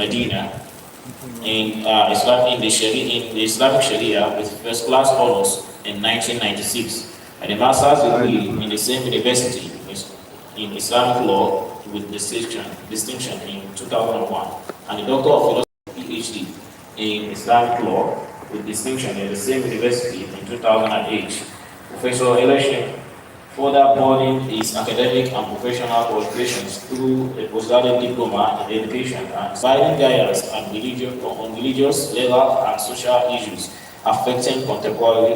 Medina in the Islamic Sharia with first class honors in 1996, and a master's degree in the same university in Islamic law with distinction in 2001, and a doctor of philosophy PhD in Islamic law with distinction in the same university in 2008. Professor Ilorin further broadened his academic and professional qualifications through a postgraduate diploma in education and providing guidance on religious, legal, and social issues affecting contemporary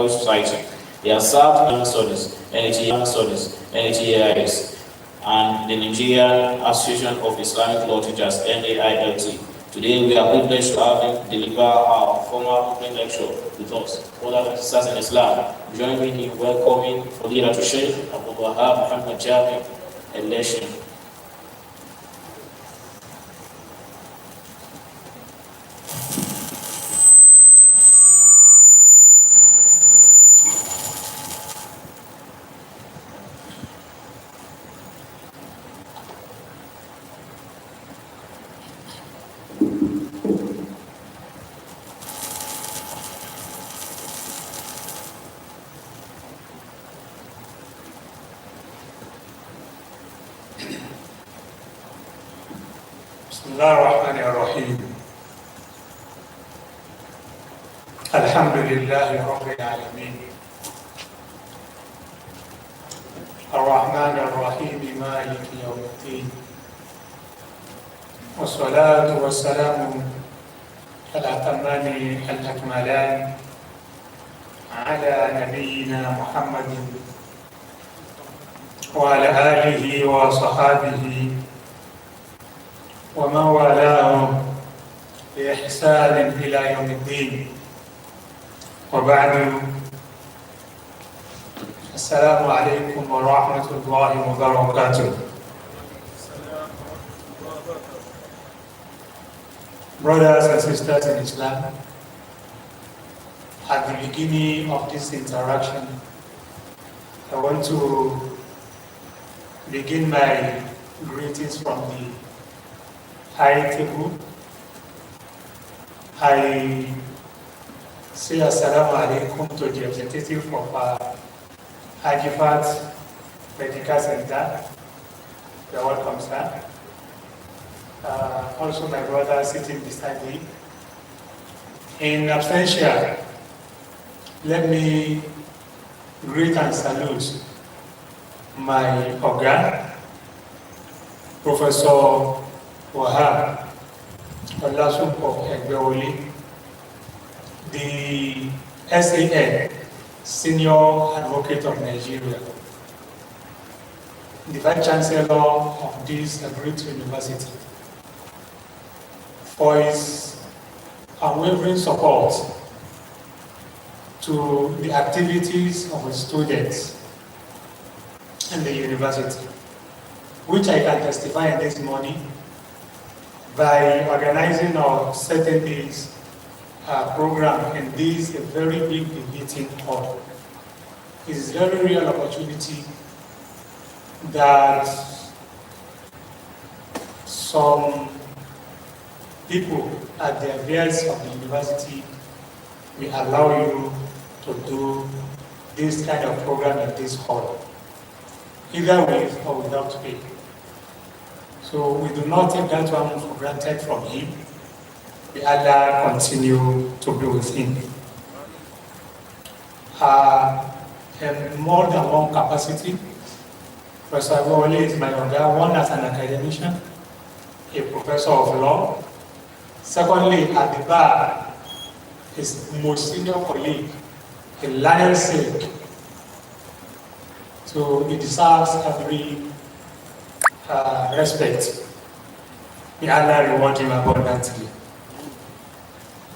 society. He has served in studies, NHAIS, and the Nigerian Association of Islamic Law Teachers, NAILT. Today, we are privileged to have him deliver our formal opening lecture with us. Other sisters in Islam, join me in welcoming Fadila to Sheikh Abu Wahab Muhammad Jami election. بسم الله الرحمن الرحيم. الحمد لله رب العالمين الرحمن الرحيم مالك يوم الدين والصلاة والسلام على الأتمان الأكملان على نبينا محمد وعلى آله وصحابه ومن والاه بإحسان إلى يوم الدين. وبعد، السلام عليكم ورحمة الله وبركاته. Brothers and sisters in Islam, at the beginning of this interaction, I want to begin my greetings from the high table. I say assalamu alaikum to the representative of Hajifat Medical Center. You're welcome, sir. Also my brother sitting beside me. In absentia, let me greet and salute my Oga, Professor Wahab Halal, the SAN, Senior Advocate of Nigeria, the Vice Chancellor of this great university, for his unwavering support to the activities of the students in the university, which I can testify in this morning by organizing our certain days program in this a very big debating hall. It is a very real opportunity that some people at the affairs of the university will allow you to do this kind of program in this hall, either with or without pay. So we do not take that one for granted from him. May Allah continue to be with him. In more than one capacity, Professor Wale is my other, one as an academician, a professor of law. Secondly, at the bar, his most senior colleague, a lion's sake. So he deserves every respect. May Allah reward him abundantly.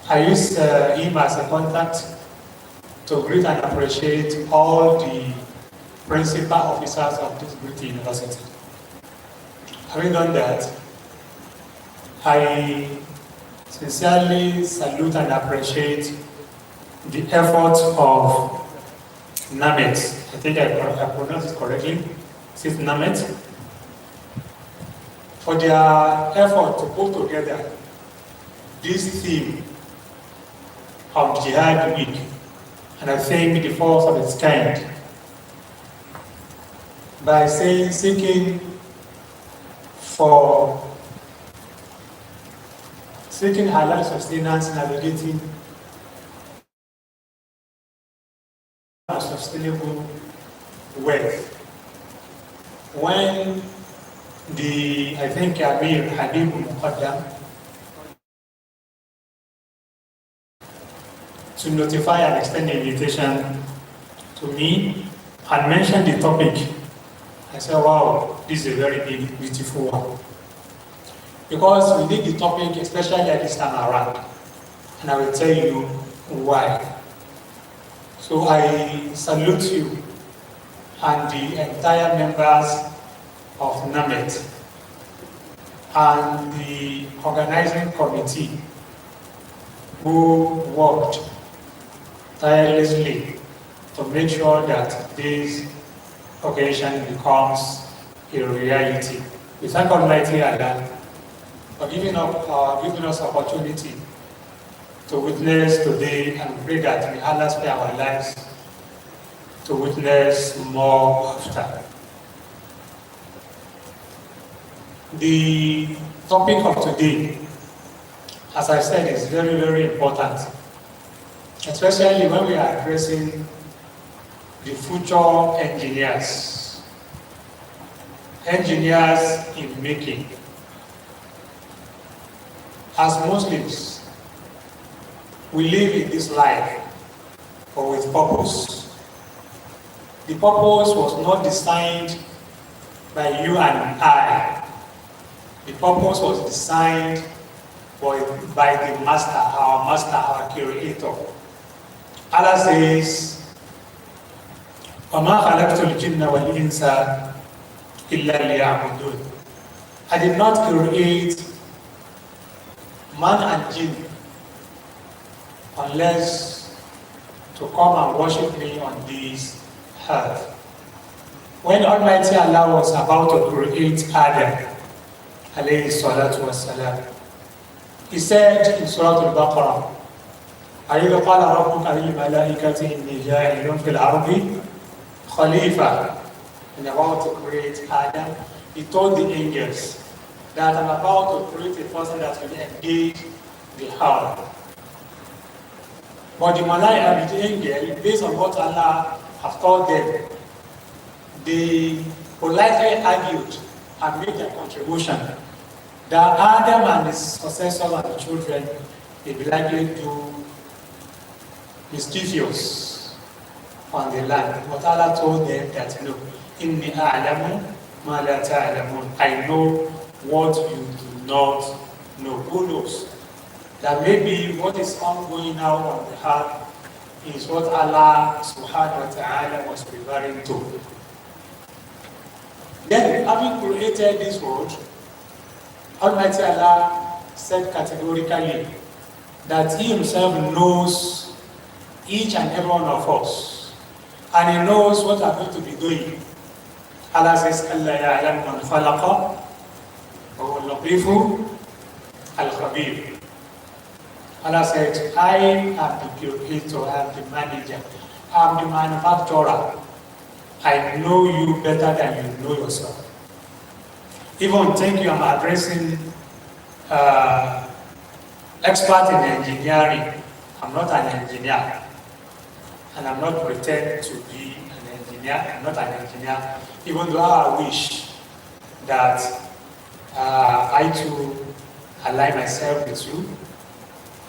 I use him as a contact to greet and appreciate all the principal officers of this great university. Having done that, I sincerely salute and appreciate the efforts of Namets. I think I pronounced it correctly. Is it Namets? for their effort to put together this theme of Jihad Week, and I think the first of its kind, by saying seeking halal sustenance, navigating sustainable wealth. When I think Amir Habib Muqaddam to notify and extend the invitation to me and mention the topic, I said, wow, this is a very big, beautiful one. Because we need the topic, especially at this time around. And I will tell you why. So I salute you and the entire members of Namets and the organizing committee who worked tirelessly to make sure that this occasion becomes a reality. We thank Almighty Allah for giving us opportunity to witness today, and pray that may Allah spare our lives to witness more after. The topic of today, as I said, is very, very important, especially when we are addressing the future engineers in making. As Muslims, we live in this life but with purpose. The purpose was not designed by you and I. The purpose was designed by the Master, our Creator. Allah says, وَمَا خَلَقْتُ الْجِنَّ وَالْإِنسَ إِلَّا لِيَعْبُدُونَ. I did not create man and jinn unless to come and worship me on this earth. When Almighty Allah was about to create Adam, alayhi salatu wassalam, He said in Surah Al-Baqarah, أَيْذَا قَالَ رَبُّكَ لِلْمَلَائِكَةِ إِنِّي جَاعِلٌ فِي الْأَرْضِ خَلِيفَةً. And about to create Adam, He told the angels that I'm about to create a person that will engage the earth. But the Malaika, the angel, based on what Allah has told them, they politely argued and made their contribution that Adam and his successors and the children, they will likely do mischievous on the land. But Allah told them that no, inni a'lamu ma la ta'lamun. I know what you do not know. Who knows? That maybe what is ongoing now on the earth is what Allah subhanahu wa ta'ala was referring to. Then, having created this world, Almighty Allah said categorically that He Himself knows each and every one of us, and He knows what we are going to be doing. Allah says, Allah ya'lam man khalaqa wa huwa al-latifu al-khabir. Allah said, I am the creator, I am the manager, I am the manufacturer. I know you better than you know yourself. Even think you are addressing expert in engineering. I'm not an engineer, and I'm not pretending to be an engineer. I'm not an engineer, even though I wish that I too align myself with you.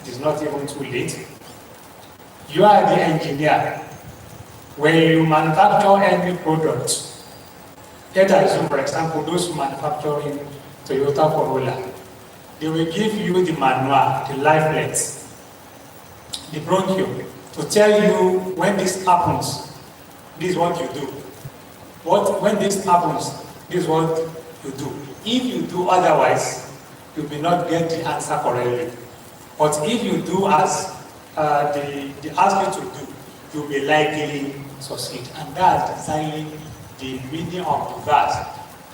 It is not even too late. You are the engineer. When you manufacture any product, let us assume, for example, those who manufacture in Toyota Corolla, they will give you the manual, the leaflet, the brochure, to tell you when this happens, this is what you do. When this happens, this is what you do. If you do otherwise, you will not get the answer correctly. But if you do as they ask you to do, you will likely succeed. And that's exactly the meaning of the verse.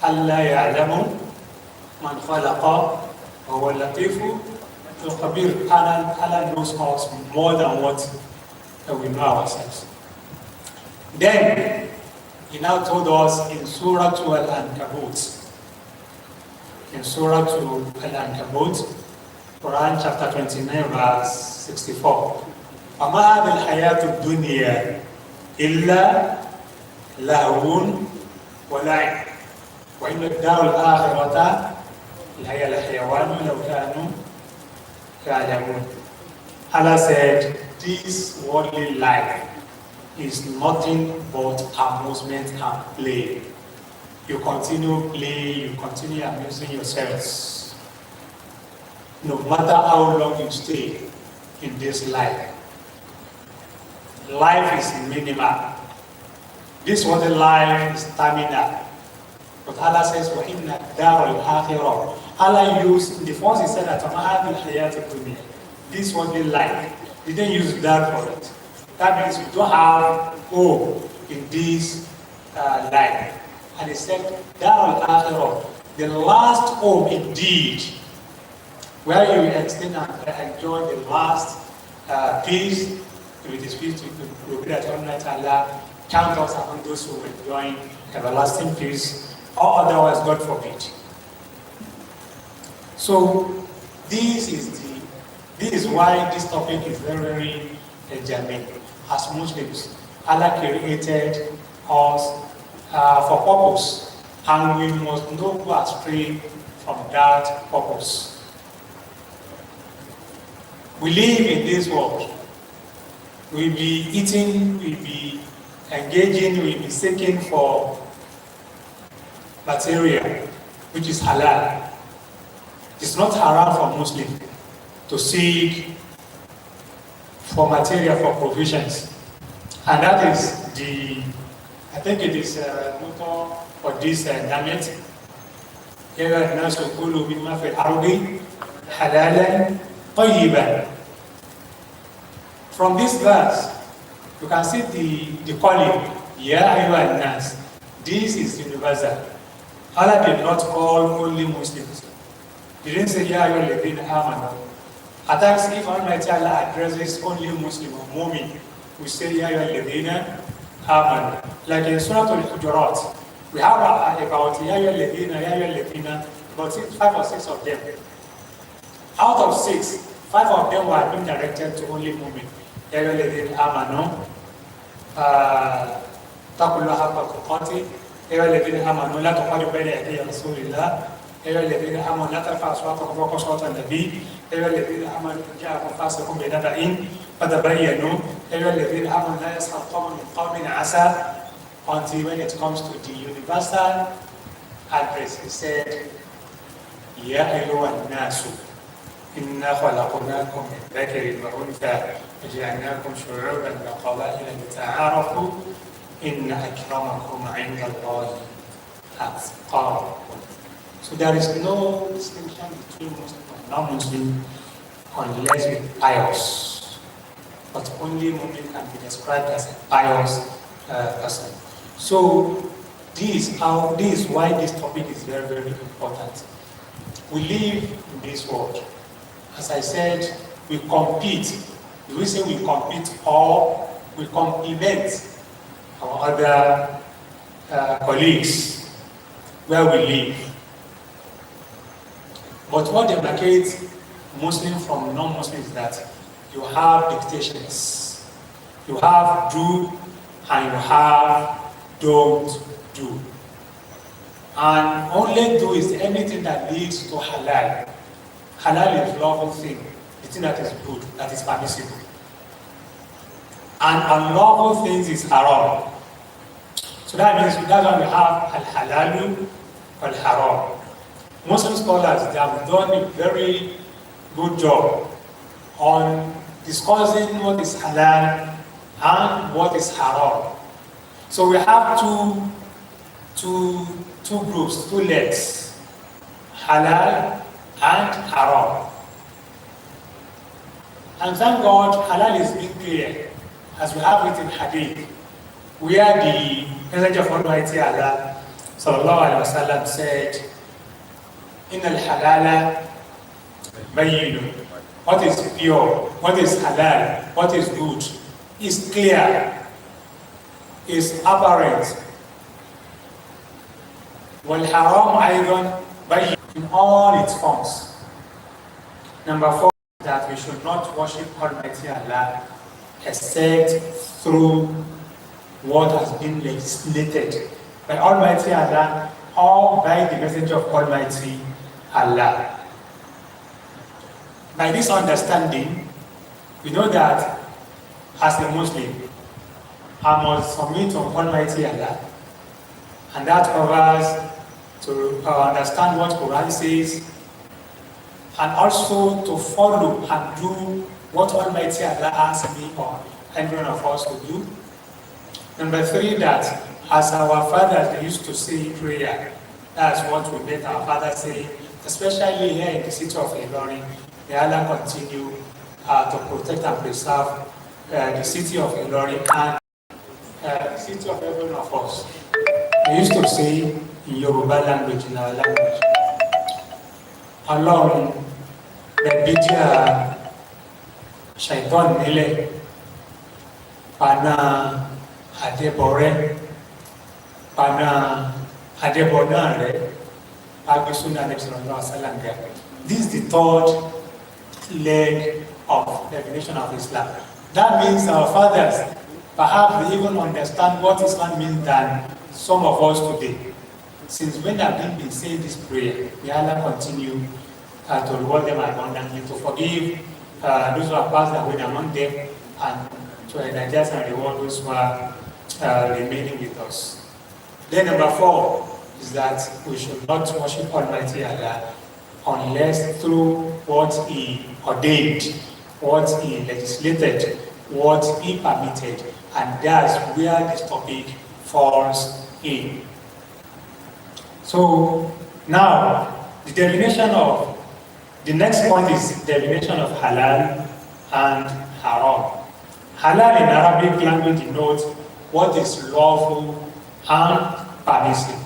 Allah ya'lamu Man khalaqa wa latifu al-khabir. Allah knows us more than what we know ourselves. Then he now told us in Surah Al-Ankabut, Quran chapter 29, verse 64. فَمَا هَذِهِ الْحَيَاةُ الدُّنْيَا إِلَّا لَهْوٌ وَلَعِبٌ وَإِنَّ الدَّارَ الْآخِرَةَ لَهِيَ الْحَيَوَانُ لَوْ كَانُوا يَعْلَمُونَ. Allah said, this worldly life is nothing but amusement and play. You continue play, you continue amusing yourselves. No matter how long you stay in this life, life is minimal. This worldly life is terminal. But Allah says, وَإِنَّ الدَّارَ الْآخِرَةَ. Allah used, the first he said that this worldly life, he didn't use that for it. That means we don't have hope in this life. And he said, Dar al-Akhirah, the last home indeed, where you will extend and enjoy the last peace with his peace, to be that Allah count us among those who will enjoy everlasting peace, or otherwise God forbid. So this is why this topic is very, very germane. As Muslims, Allah created us for purpose, and we must not go astray from that purpose. We live in this world. We'll be eating, we'll be engaging, we'll be seeking for material, which is halal. It's not haram for Muslims to seek for material, for provisions. And that is I think it is motto for this Namets. يَا النَّاسُ كُلُوا مِمَّا فِي الْأَرْضِ حَلَالًا طَيِّبًا. From this verse, you can see the calling, Ya ayyuhan nas. This is universal. Allah did not call only Muslims. He didn't say, Ya ayyuhal ladhina amanu. At times, if Almighty Allah addresses only Muslim or Mu'min, we say, Ya ayyuhal ladhina amanu. Like in Surah Al-Hujurat, we have about Ya ayyuhal ladhina, about 5 or 6 of them. Out of 6, 5 of them were being directed to only Mu'min. يا أيها الذين آمنوا اتقوا الله حق تقاته يا أيها الذين آمنوا لا تقاربوا بين يدي رسول الله يا أيها الذين آمنوا لا ترفعوا أصواتكم فوق صوت النبي يا أيها الذين آمنوا إن جاءكم فاسق بنبأ فتبينوا يا أيها الذين آمنوا لا يسخر قوم من قوم عسى. Until when it comes to the universal address, he said, يا أيها الناس إنا خلقناكم من ذكر وأنثى وجعلناكم شعوبا وقبائل لتعارفوا إن أكرمكم عند الله أتقاكم. So there is no distinction between Muslim and non-Muslim unless we're pious. But only Muslim can be described as a pious person. So this is why this topic is very, very important. We live in this world. As I said, we compete. Do we say we compete or we complement our other colleagues where we live? But what demarcates Muslim from non-Muslim is that you have dictations. You have do and you have don't do. And only do is anything that leads to halal. Halal is lawful thing, the thing that is good, that is permissible. And unlawful things is haram. So that means that's why we have al-halalu wal-haram. Muslim scholars, they have done a very good job on discussing what is halal and what is haram. So we have two groups, 2 legs, halal and haram. And thank God, halal is being clear, as we have it in hadith, where the Messenger of Almighty Allah sallallahu alaihi wasallam said, In al-halala bayyinun. What is pure, what is halal, what is good, is clear, is apparent. Wal-haram aydan bayyin, in all its forms. Number 4, that we should not worship Almighty Allah except through what has been legislated by Almighty Allah or by the messenger of Almighty Allah. By this understanding, we know that as a Muslim, I must submit to Almighty Allah, and that covers to understand what Quran says, and also to follow and do what Almighty Allah asks me or any one of us to do. Number 3, that as our fathers they used to say in prayer, that's what we made our fathers say, especially here in the city of Ilorin. May Allah continue to protect and preserve the city of Ilorin and the city of every one of us. We used to say in Yoruba language, in our language, Ọlọ́run bẹ̀bíjà ṣàìtọ́n nílẹ̀, paná Adébọ̀rẹ́, paná Adébọ̀nà rẹ̀, Agbésúnà Nẹ́bísọ̀rọ̀. This is the 3rd leg of definition of Islam. That means our fathers perhaps they even understand what Islam means than some of us today. Since when have we been saying this prayer, may Allah continue to reward them abundantly, to forgive those who have passed away among them, and to energize and reward those who are remaining with us. Then number 4 is that we should not worship Almighty Allah unless through what He ordained, what He legislated, what He permitted, and that's where this topic falls in. So now, the next point is the definition of halal and haram. Halal in Arabic language denotes what is lawful and permissible.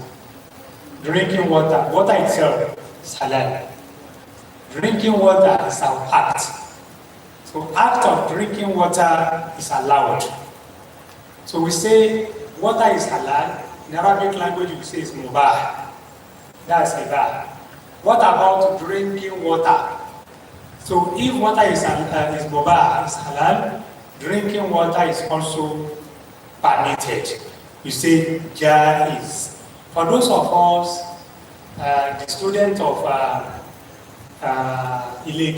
Drinking water, water itself is halal. Drinking water is an act. So act of drinking water is allowed. So we say water is halal. In Arabic language we say it's mubah. That's mubah. What about drinking water? So if water is mubah, is halal, drinking water is also permitted. You say jaiz. For those of us, the student of Arabic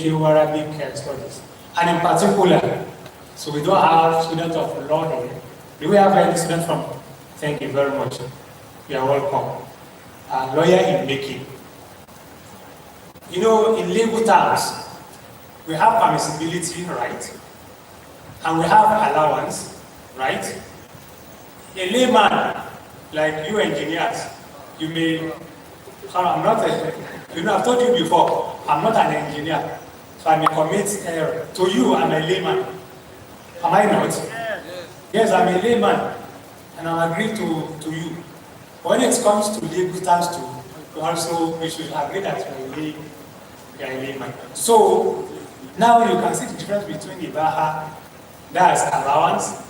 studies, and in particular, so we don't have students of law here. Do we have any students from? Thank you very much. You are welcome. Lawyer in making. You know, in legal terms, we have permissibility, right? And we have allowance, right? A layman, like you engineers, you may, I'm not a, you know, I've told you before, I'm not an engineer, so I may commit error. To you, I'm a layman. Am I not? Yes, I'm a layman, and I agree to you. When it comes to legal terms too, also we should agree that we are a layman. So now you can see the difference between ibaha, that's allowance,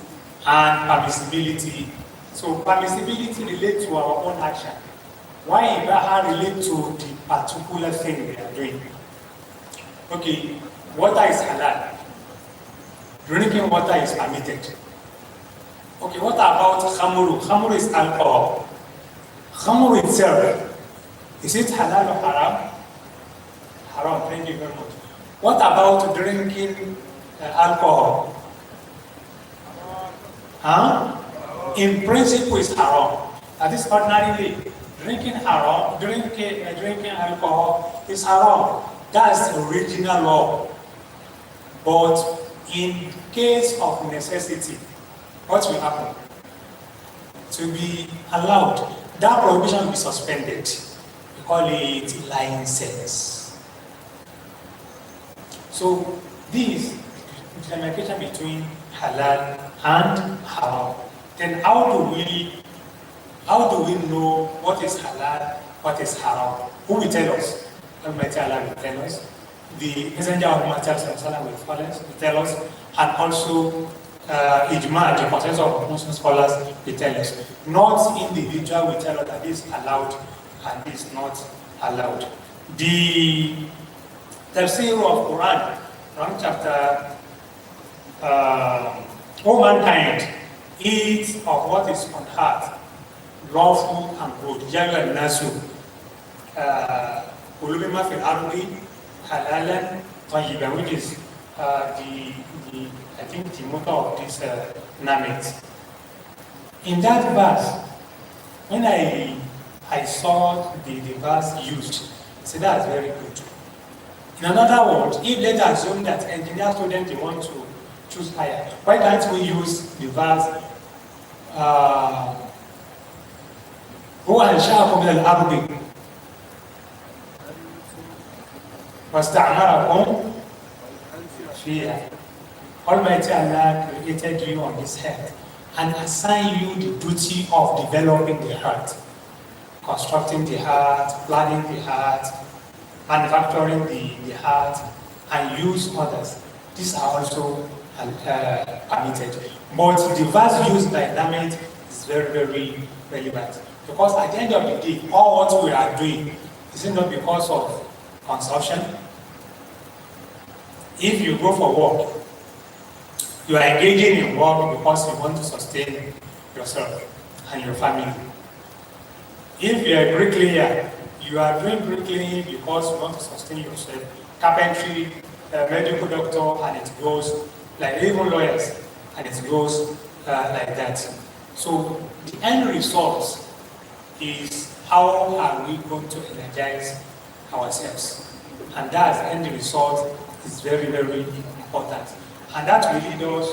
and permissibility. So permissibility relates to our own action. Why ibaha relates to the particular thing we are doing. Okay, water is halal. Drinking water is permitted. Okay, what about khamuru? Khamuru is alcohol. Khamuru itself, is it halal or haram? Haram, thank you very much. What about drinking alcohol? Huh? In principle, it's haram. That is ordinarily drinking haram. Drinking alcohol is haram. That's the original law. But in case of necessity, what will happen? To be allowed, that prohibition will be suspended. We call it license. So this is the demarcation between halal and haram. Then how do we know what is halal, what is haram? Who will tell us? Almighty Allah will tell us, the Messenger of Muhammad will tell us, and also Ijma, the consensus of Muslim scholars, will tell us. Not individual will tell us that this is allowed and this is not allowed. The Tafsir of Quran, Quran chapter all mankind eats of what is on earth, lawful and good. Yaga nasu ulubima fil ardi halalan tayyiban, which is I think the motto of this Namets. In that verse, when I saw the verse used, I said that's very good. In another word, if let's assume that engineer students they want to choose higher, why can't we use the verse هو أنشأكم من الأرض واستعمركم فيها. Almighty Allah created you on this earth and assigned you the duty of developing the heart, constructing the heart, planning the heart, manufacturing the heart, and use others. These are also permitted. But the verse used by Namet is very, very relevant. Because at the end of the day, all what we are doing is it not because of consumption. If you go for work, you are engaging in work because you want to sustain yourself and your family. If you are a bricklayer, you are doing bricklaying because you want to sustain yourself. Carpentry, medical doctor, and it goes like even lawyers, and it goes like that. So the end result is how are we going to energize ourselves, and that end result is very, very important. And that will lead us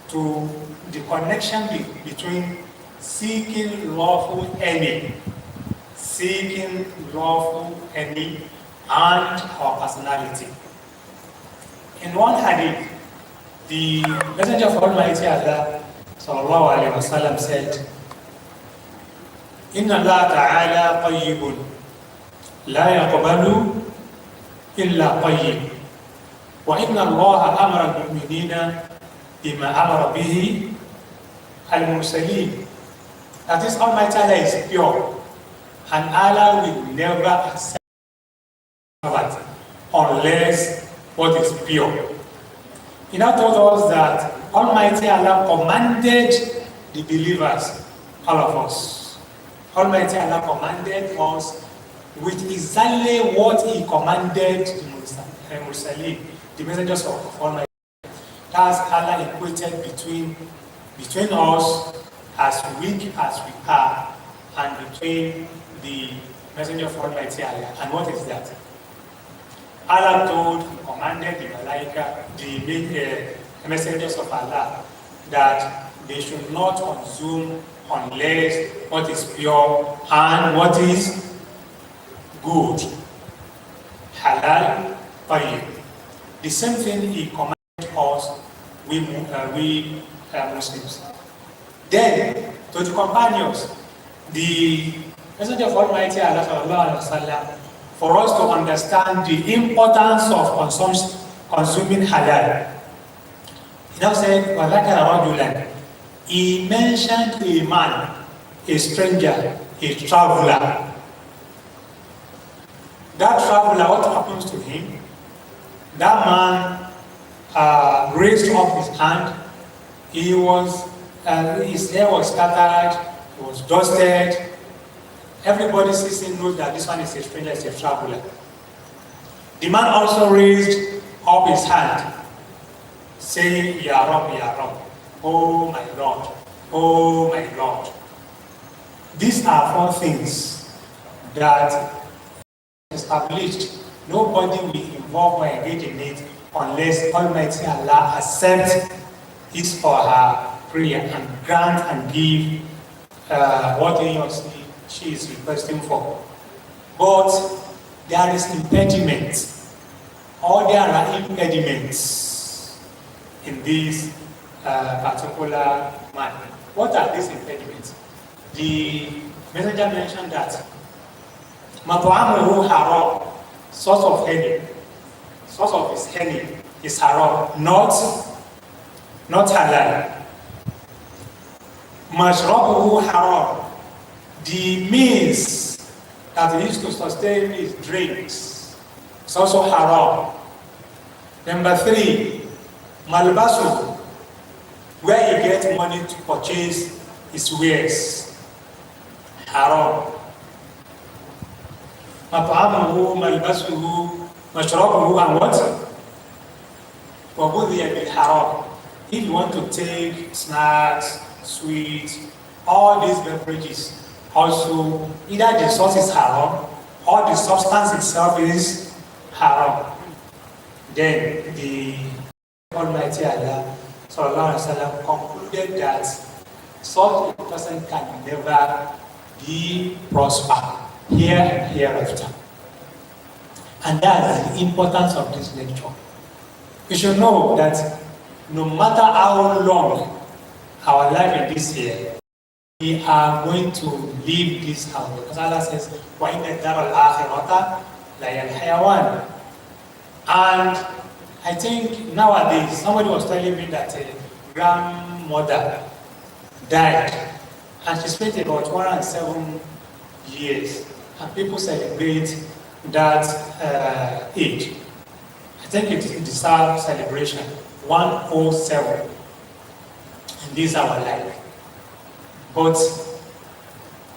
to the connection between seeking lawful earning, and our personality. In one hadith, the Messenger of Almighty Allah sallallahu alaihi wasallam said, "Inna Allah ta'ala tayyibun, la yaqbalu illa tayyib. Wa inna Allah amara al-mu'minina bima amara bihi al-mursalin." That is, Almighty Allah is pure, and Allah will never accept unless what is pure. He now told us that Almighty Allah commanded the believers, all of us. Almighty Allah commanded us with exactly what He commanded the Mursalin, the messengers of Almighty. That's Allah equated between us, as weak as we are, and between the messenger of Almighty Allah. And what is that? Allah told and commanded the Malaika, the messengers of Allah, that they should not consume unless what is pure and what is good. Halal, tayyib. The same thing He commanded us, we Muslims. Then, to the companions, the Messenger of Almighty Allah sallallahu alaihi wasallam, for us to understand the importance of consuming halal. He now said, he mentioned a man, a stranger, a traveler. That traveler, what happens to him? That man raised up his hand. His hair was scattered, he was dusted. Everybody sees him, knows that this one is a stranger, is a traveler. The man also raised up his hand, saying, Ya Rab, Ya Rab, oh my Lord, oh my Lord. These are four things that established. Nobody will involve or engage in it unless Almighty Allah accepts his or her prayer and grant and give what he or she is requesting for. But there is impediment, or there are impediments in this particular matter. What are these impediments? The messenger mentioned that Mat'amuhu haram, source of honey, source of his honey is haram, not halal. Mashrabuhu haram. The means that he used to sustain his drinks is also haram. Number 3, malbasu, where he gets money to purchase his wares, haram. Mat'amuhu, malbasuhu, mashrabuhu, and what? Wabudhiya bil haram. If you want to take snacks, sweets, all these beverages, also either the source is haram or the substance itself is haram, then the Almighty Allah Sallallahu Alaihi Wasallam concluded that such a person can never be prosper here and hereafter. And that's the importance of this lecture. We should know that no matter how long our life in this year, we are going to leave this house. Because Allah says, وَإِنَّ الدَّارَ الْآخِرَةَ لَهِيَ الْحَيَوَانُ. And I think nowadays, somebody was telling me that a grandmother died, and she spent about 107 years, and people celebrate that age. I think it deserves celebration. 107 in this our life. But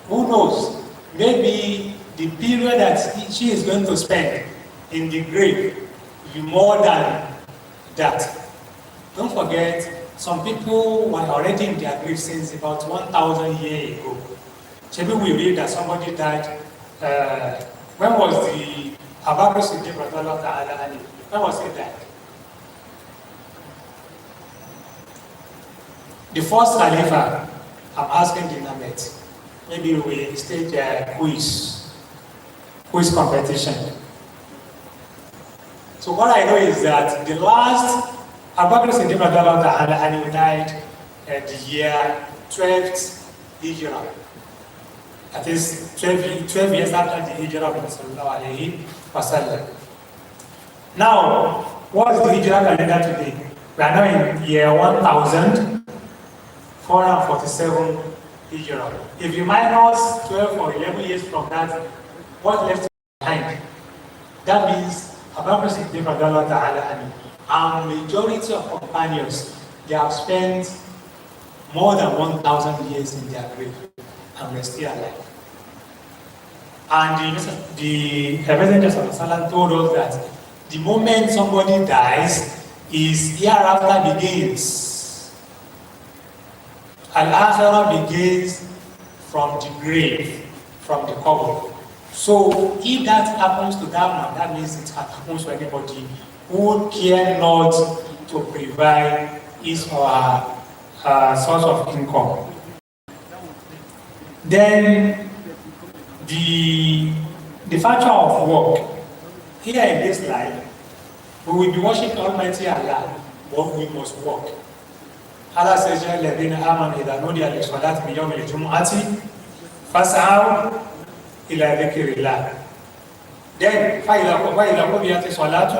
who knows? Maybe the period that she is going to spend in the grave will be more than that. Don't forget, some people were already in their grave since about 1,000 years ago. Maybe we read that somebody died. When was the Abu Siddiq radhiyallahu ta'ala anhu? When was he died? The first Khalifa, I'm asking the Namets, maybe we stage a quiz competition. So what I know is that the last Abu Siddiq radhiyallahu ta'ala anhu died at the year 12th Hijrah. That is 12 years after the Hijrah of Sallallahu Alaihi Wasallam. Now, what is the Hijrah calendar today? We are now in year 1447 Hijrah. If you minus 12 or 11 years from that, what left behind? That means Abu Siddiq radhiyallahu ta'ala anhu, and majority of companions, they have spent more than 1,000 years in their grave, and we're still alive. And the Messenger told us that the moment somebody dies is hereafter begins. Al-Akhirah begins from the grave, from the cover. So if that happens to that man, that means it happens to anybody who care not to provide his or her source of income. Then the factor of work. Here in this life, we will be worshiping Almighty Allah, but we must work. Allah says, يَا الَّذِينَ آمَنُوا إِذَا نُودِيَ لِلصَّلَاةِ مِنْ يَوْمِ الْجُمُعَةِ فَاسْعَوْا إِلَى ذِكْرِ اللَّهِ. Then, فَإِذَا قُضِيَتِ الصَّلَاةُ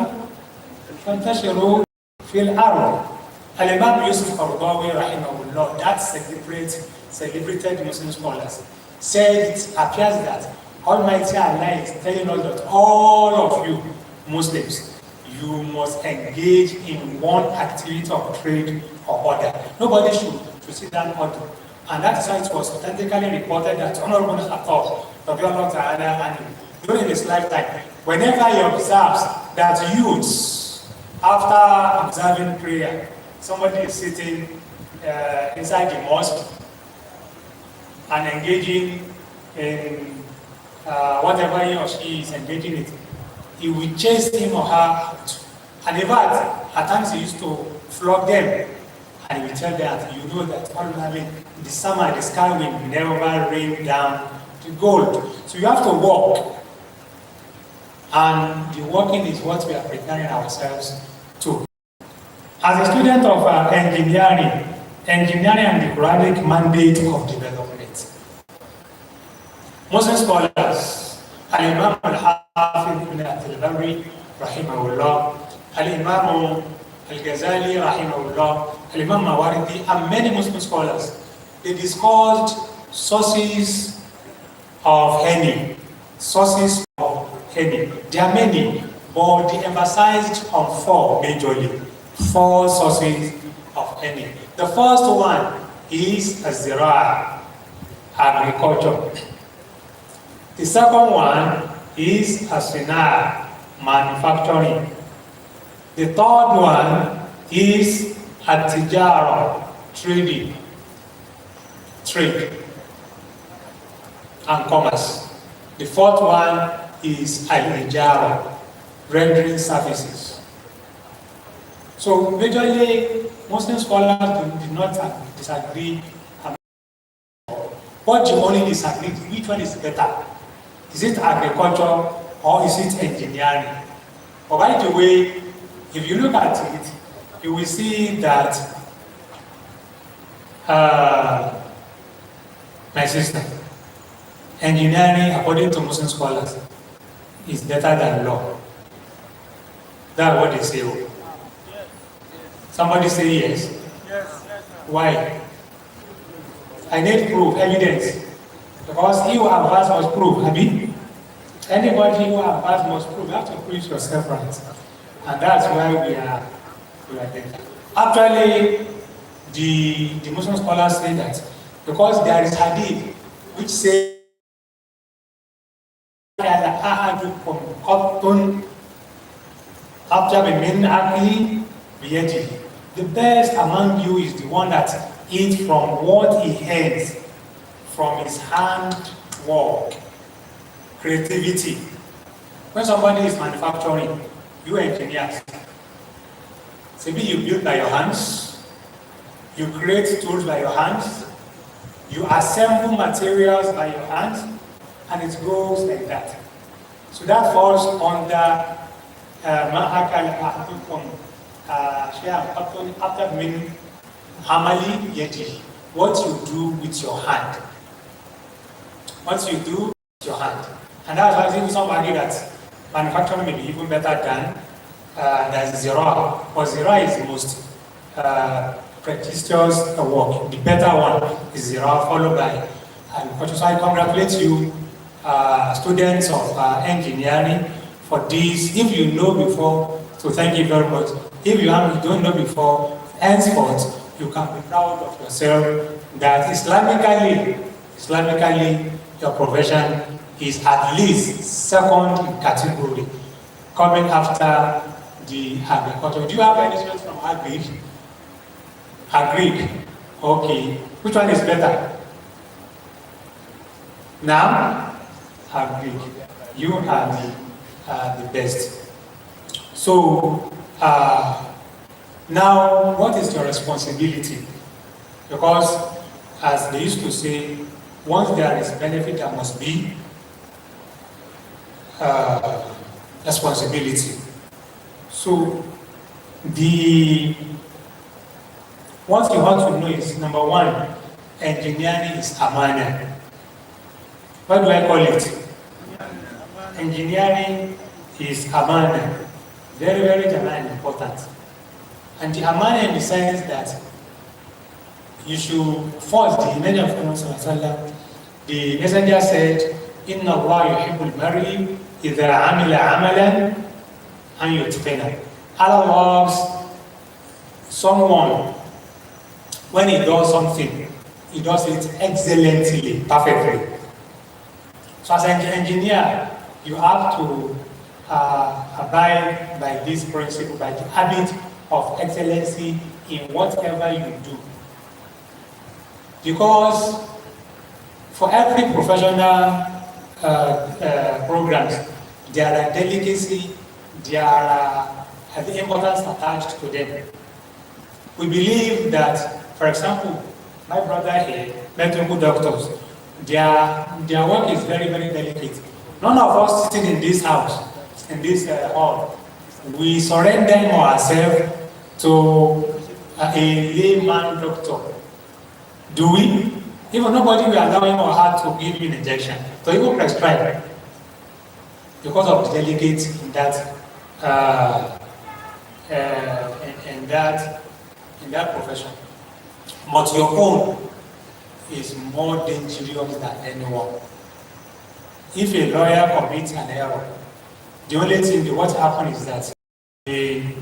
فَانْتَشِرُوا فِي الْأَرْضِ. Al-Imam Yusuf Qaradawi, rahimahullah, that celebrated Muslim scholars, said it appears that Almighty Allah is telling us that all of you Muslims, you must engage in one activity of trade or other. Nobody should sit down order. And that is why it was authentically reported that Honorable Khattab, during his lifetime, whenever he observes that youths, after observing prayer, somebody is sitting inside the mosque and engaging in whatever he or she is engaging in, he will chase him or her out. And in fact, at times he used to flog them, and he will tell them that you know that ordinarily in the summer the sky will never rain down the gold. So you have to work, and the working is what we are preparing ourselves to. As a student of engineering and the Quranic mandate of development, Muslim scholars, Al-Imam al ibn al-Barri, rahimahullah, al-Imam al-Ghazali, rahimahullah, al-Imam Mawardi, and many Muslim scholars. They discussed sources of honey. Sources of honey. There are many, but they emphasized on four majorly. Four sources of honey. The first one is Azira, agriculture. The second one is Asina, manufacturing. The third one is Atijara, trading, trade and commerce. The fourth one is Al-Ijara, rendering services. So majorly, Muslim scholars did not disagree. What you only disagree, which one is better? Is it agriculture or is it engineering? But by the way, if you look at it, you will see that my sister, engineering, according to Muslim scholars, is better than law. That's what they say. Somebody say yes. Why? I need proof, evidence. Because he who has passed must prove. I mean, anybody who has passed must prove. You have to prove yourself right. And that's why we are there. Actually, the Muslim scholars say that because there is hadith which says the best among you is the one that eats from what he earns, from his hand work, creativity. When somebody is manufacturing, you engineers, maybe you build by your hands, you create tools by your hands, you assemble materials by your hands, and it goes like that. So that falls under what you do with your hand. What you do with your hand. And that's why I think somebody that manufacturing may be even better than Zira. But Zira is the most prestigious work. The better one is Zira, followed by agriculture. So I congratulate you, students of engineering, for this. If you know before, so thank you very much. If you don't know before, henceforth, you can be proud of yourself that Islamically, your profession is at least second in category, coming after the agriculture. Do you have any students from Agric? Agric. Okay. Which one is better? Now, Agric. You are the best. So, now, what is your responsibility? Because, as they used to say, once there is benefit, there must be responsibility. So, what you want to know is, number one, engineering is amana. What do I call it? Engineering is amana. Very, very important. And the amana in the sense that you should first, the messenger said, Inna Allah yuhibbul mar'i idha amila amalan an yutqina. Allah loves someone when he does something, he does it excellently, perfectly. So as an engineer, you have to abide by this principle, by the habit of excellency in whatever you do. Because for every professional programs, there are delicacy, there are the importance attached to them. We believe that, for example, my brother here, medical doctors, their work is very, very delicate. None of us sitting in this house, in this hall, we surrender ourselves to a layman doctor. Do we? Even nobody will allow him or her to give you an injection. So he will prescribe. because of the delegates in that in that profession. But your own is more dangerous than anyone. If a lawyer commits an error, the only thing what happens is that they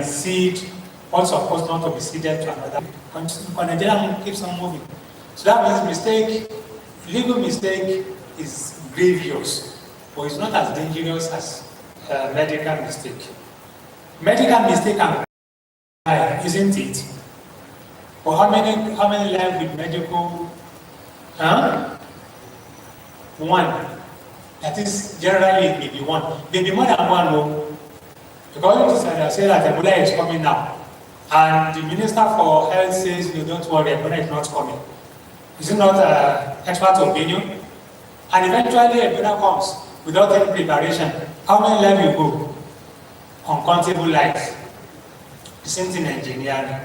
cede what's supposed not to be ceded to another. Nigerian keeps on moving. So that means legal mistake is grievous, but it's not as dangerous as medical mistake. Medical mistake can die, isn't it? But how many lives with medical? One. That is generally maybe one. Maybe more than one, no. Because they say that Ebola is coming now. And the Minister for Health says, you don't worry, Ebola is not coming. Is it not expert opinion? And eventually Ebola comes without any preparation. How many lives will go? Uncountable lives. The same thing in engineering.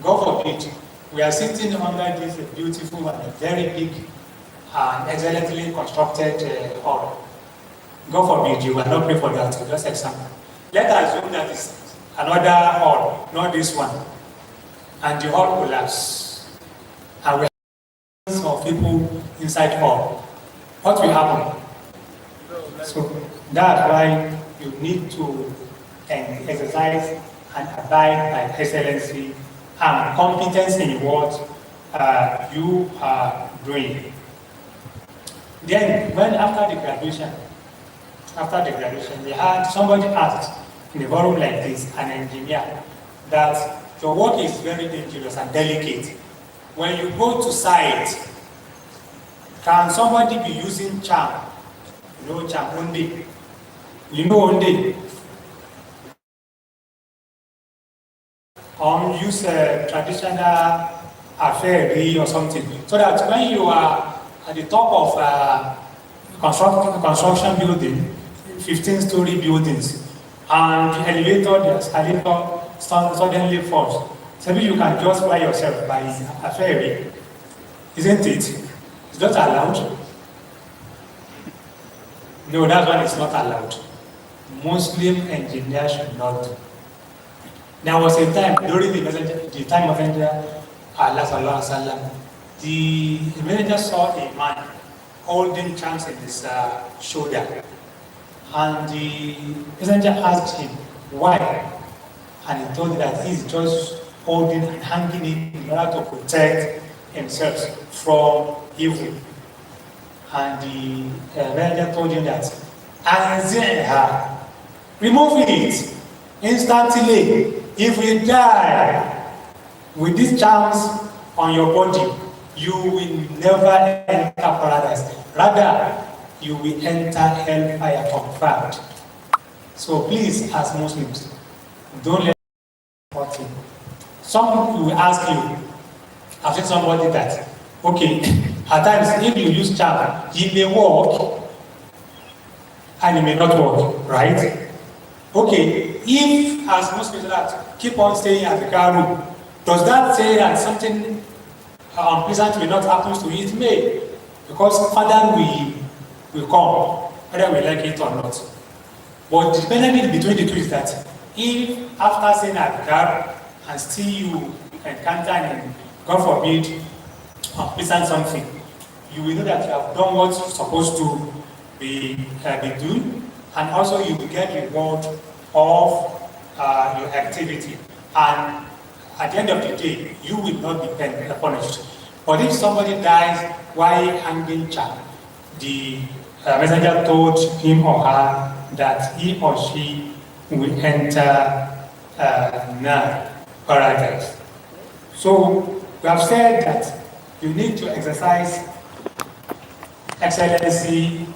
God forbid, we are sitting under this beautiful and very big and excellently constructed hall. God forbid, you will not pray for that, just example. Let us assume that is another hall, not this one. And the hall collapse. And we have thousands of people inside hall. What will happen? So that's why you need to exercise and abide by excellency and competence in what you are doing. Then, when after the graduation, we had somebody asked in a forum like this, an engineer, that your work is very dangerous and delicate. When you go to site, can somebody be using charm? You know charm, only. You know only. Use traditional affair or something, so that when you are at the top of construction building, 15-story buildings, and the elevator suddenly falls, so you can just fly yourself by a ferry, isn't it? It's not allowed. No, that one is not allowed. Muslim engineers should not do. There was a time during the time of Allah Sallallahu Alaihi Wasallam, the messenger saw a man holding charms in his shoulder, and the messenger asked him why, and he told him that he is just holding and hanging it in order to protect himself from evil. And the messenger told him that, remove it instantly. If you die with these charms on your body, you will never enter paradise. Rather, you will enter hellfire confirmed. So please, as Muslims, don't let it. Some will ask you, I've seen somebody that, okay, at times if you use charm, it may work and it may not work, right? Okay, if as Muslims that keep on staying at the car room, does that say that something unpleasant will not happen to you? It may, because Father will come, whether we like it or not. But the benefit between the two is that if after staying at the car and still you encounter and God forbid unpleasant something, you will know that you have done what you're supposed to be doing. And also you will get reward of your activity. And at the end of the day, you will not be punished. But if somebody dies while hanging charm, the messenger told him or her that he or she will enter paradise. So we have said that you need to exercise excellency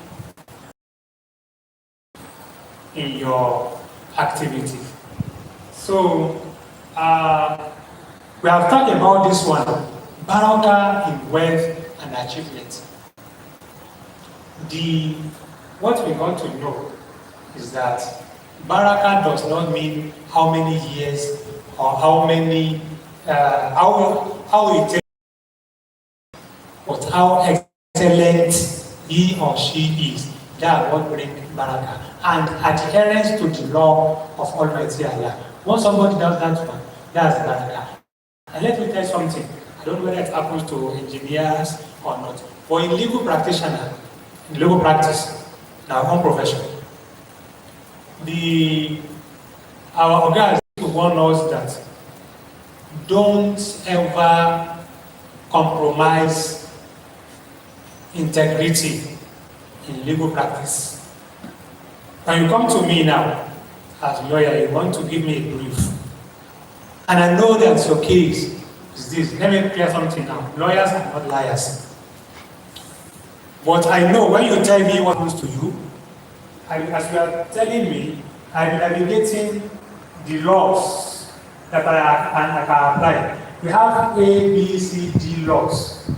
in your activity. So we have talked about this one, barakah in wealth and achievement. What we want to know is that barakah does not mean how many years or how many how it takes, but how excellent he or she is That what bring barakah and adherence to the law of Almighty Allah. Once somebody does that one, that's barakah. And let me tell you something. I don't know whether it happens to engineers or not. But in legal practitioner, in legal practice, in our own profession, our guys warn us that don't ever compromise integrity in legal practice. When you come to me now, as a lawyer, you want to give me a brief. And I know that your case is this. Let me clear something now. Lawyers are not liars. But I know when you tell me what happens to you, as you are telling me, I'm navigating the laws that I can apply. We have A, B, C, D laws.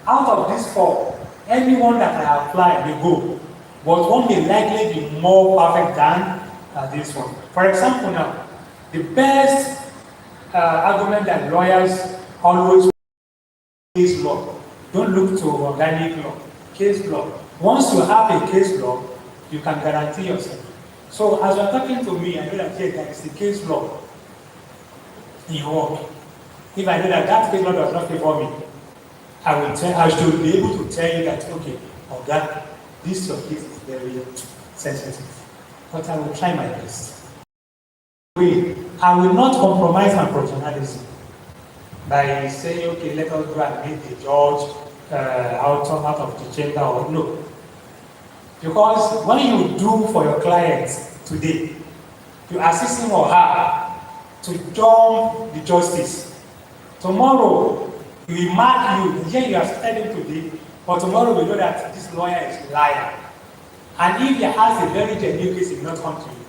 Out of these four, anyone that I apply will go. But one may likely be more perfect than this one. For example now, the best argument that lawyers always case law. Don't look to organic law, case law. Once you have a case law, you can guarantee yourself. So as you're talking to me, I know that yes, there is a case law in your work. If I know that that case law does not favor me, I should be able to tell you that, okay, Oga, this your case is very sensitive. But I will try my best. I will not compromise my professionalism by saying, okay, let us go and meet the judge out of the chamber or no. Because when you do for your clients today, you assist him or her to jump the justice. Tomorrow, we will mark you, here you are studying today, but tomorrow we know that this lawyer is a liar. And if he has a very genuine case, he will not come to you.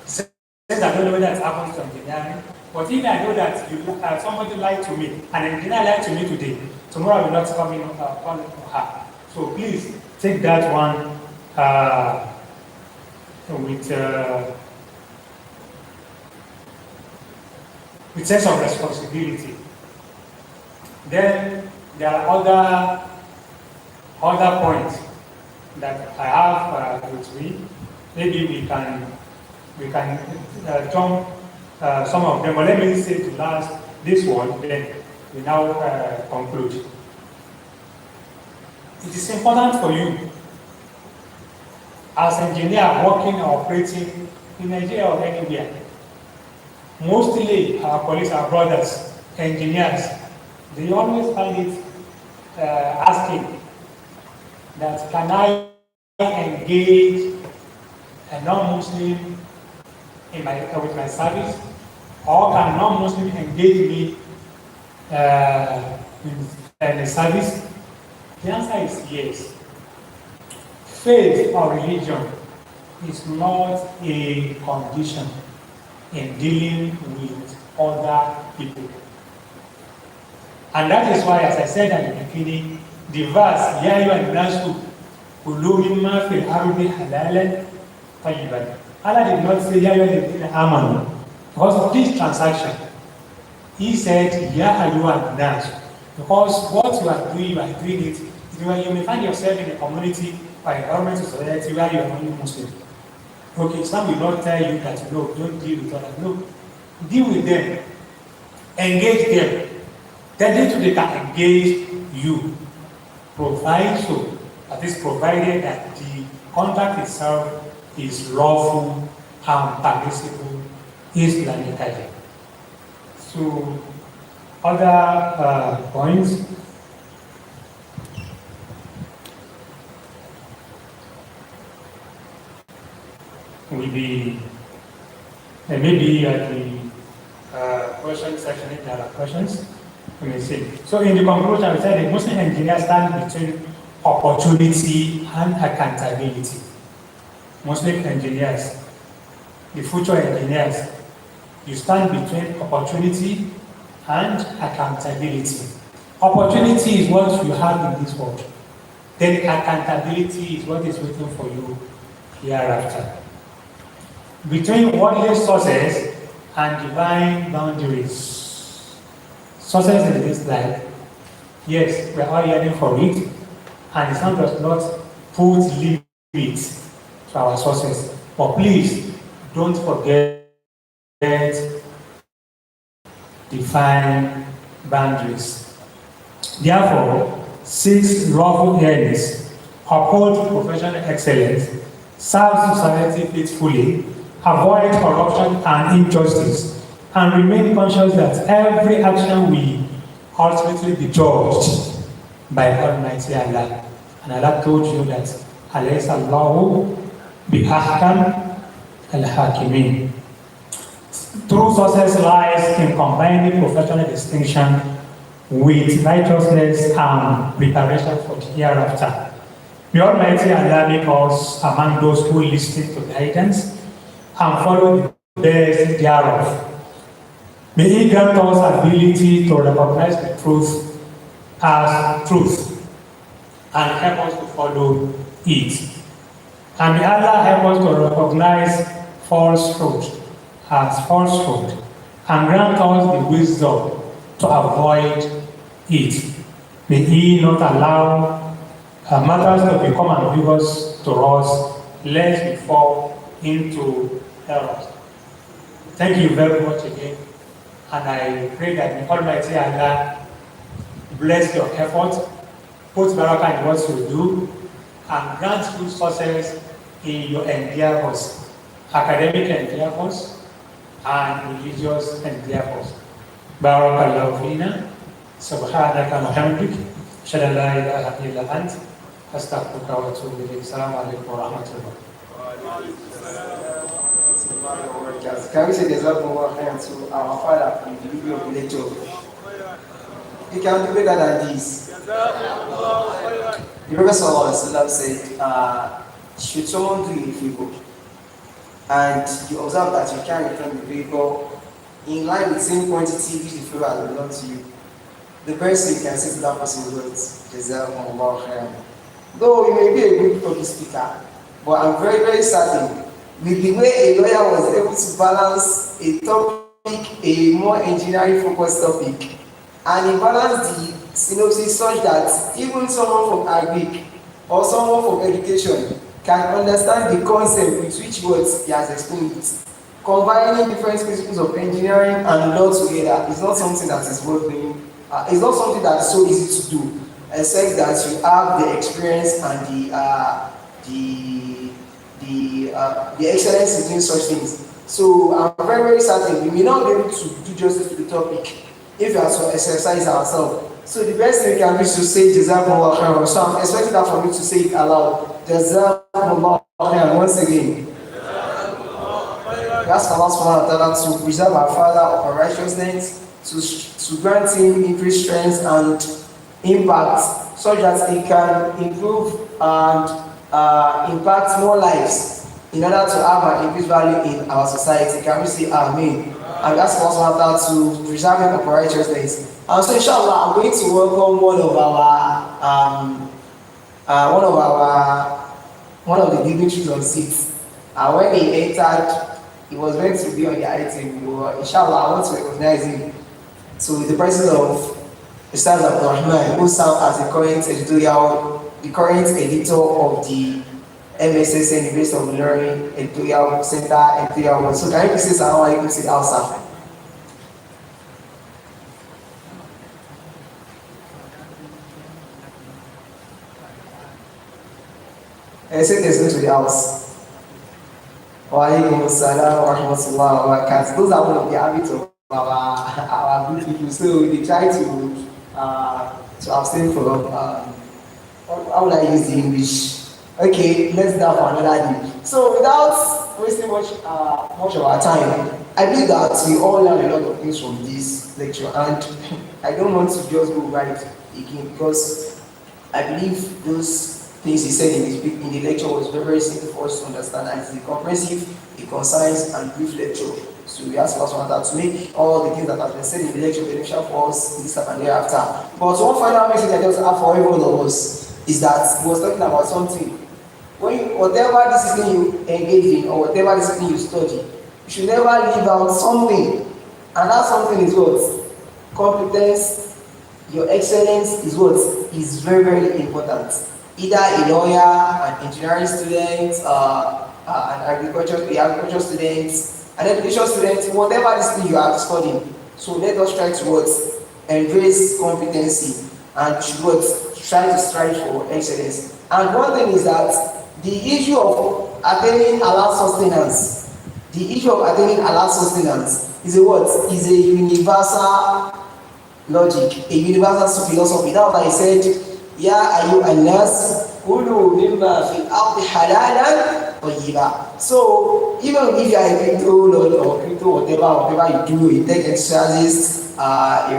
Since I don't know whether it happens to engineering, but if I know that somebody lied to me, an engineer lied to me today, tomorrow I will not come in on her. So please take that one with sense of responsibility. Then there are other points that I have with me. Maybe we can jump some of them, but let me say to last this one, then we now conclude. It is important for you as engineer working or operating in Nigeria or anywhere. Mostly our colleagues, our brothers, engineers, they always find it asking that can I engage a non-Muslim with my service, or can a non-Muslim engage me in the service? The answer is yes. Faith or religion is not a condition in dealing with other people. And that is why, as I said at the beginning, the verse, Ya ayyuhan nasu kulu mimma fil ardi halalan tayyiban. Allah did not say, Ya ayyuhal amanu. Because of this transaction, He said, Ya ayyuhan nasu. Because what you are doing it. You may find yourself in a community or environmental society where you are only Muslim. Okay, some will not tell you that no, don't deal with others. No, deal with them, engage them. Then they can engage you. Provide so, that is provided that the contract itself is lawful and permissible Islamically. So, other points. Will be maybe at the question section if there are questions. Let me see. So in the conclusion, I said the Muslim engineer stands between opportunity and accountability. Muslim engineers, the future engineers, you stand between opportunity and accountability. Opportunity is what you have in this world. Then accountability is what is waiting for you hereafter. Between worldly sources and divine boundaries. Sources in this life, yes, we are all yearning for it, and the sun does not put limits to our sources. But please don't forget define boundaries. Therefore, 6 lawful earnings, uphold professional excellence, serve society faithfully, avoid corruption and injustice, and remain conscious that every action will ultimately be judged by Almighty Allah. And Allah told you that alaysa Allahu bi ahkam al-hakimin. True success lies in combining professional distinction with righteousness and preparation for the hereafter. May Almighty Allah make us among those who listen to guidance and follow the best thereof. May He grant us ability to recognize the truth as truth and help us to follow it. And may Allah help us to recognize false truth as falsehood and grant us the wisdom to avoid it. May He not allow matters to become ambiguous to us, lest we fall into errors. Thank you very much again, and I pray that the Almighty Allah bless your effort, put barakah in what you do, and grant you success in your endeavors, academic endeavors, and religious endeavors. Barakallahu fina, subhanaka wa hamdik, shalla la ilaha illa ant, astaghfiruka wa atubu ilayk. Assalamu alaikum wa rahmatullah. Can we say there's one more hand to our father in the video of the lecture? He can do better than this. The Prophet ﷺ said, should someone do you a favor and you observe that you can't return the favor in line with the same quantity which the favor has belonged to you, the best thing you can say to that person is Jazakumullahu khairan. Though you may be a good public speaker, but I'm very, very certain with the way a lawyer was able to balance a topic, a more engineering focused topic, and he balanced the synopsis such that even someone from Agric or someone from education can understand the concept with which words he has explained it. Combining different principles of engineering and law together is not something that is worth doing. It's not something that is so easy to do, except that you have the experience and the excellence in doing such things. So I'm very, very certain we may not be able to do justice to the topic if we are to exercise ourselves. So the best thing we can do is to say Jazakumullah khairan. So I'm expecting that for me to say it aloud. Jazakumullah khairan once again. We ask Allah subhanahu wa ta'ala to preserve our father of righteousness, to grant him increased strength and impact, so that he can improve and impact more lives in order to have an increased value in our society. Can we say Amen? And we ask Allah subhanahu wa ta'ala to preserve him of righteousness. And so inshallah, I'm going to welcome one of the dignitaries on seats. And when he entered, he was meant to be on the item. Inshallah, I want to recognize him. So with the presence of Ustaz Abdul Rahman, who serves as the current editor of the MSSN, the University of Ilorin Editorial Center, Editorial One. So can you please say Assalamu alaikum to the outside? And say there's no to the house. Wa alaikum assalam wa rahmatullahi wa barakatuh. Those are one of the habits of our good people. So they try to abstain from how would I use the English? Okay, let's do that for another day. So without wasting much of our time, I believe that we all learn a lot of things from this lecture, and I don't want to just go right again because I believe those things he said in the lecture was very, very simple for us to understand, and it's a comprehensive, a concise, and brief lecture. So we ask Allah to make all the things that have been said in the lecture beneficial for us this and thereafter. But one final message I just have for every one of us is that he was talking about something. Whatever discipline you engage in or whatever discipline you study, you should never leave out something. And that something is what? Competence, your excellence is what? Is very, very important. either a lawyer, an engineering student, an agriculture student, an education student, whatever this thing you are studying. So let us try to what? Embrace competency and should what? Try to strive for excellence. And one thing is that the issue of attaining Halal sustenance, is a what? Is a universal logic, a universal philosophy. That's why I said, Ya ayyuhan nas, kulu mimma fil ardi halalan tayyiba. So even if you are a crypto lord or crypto whatever you do, a tech enthusiast, a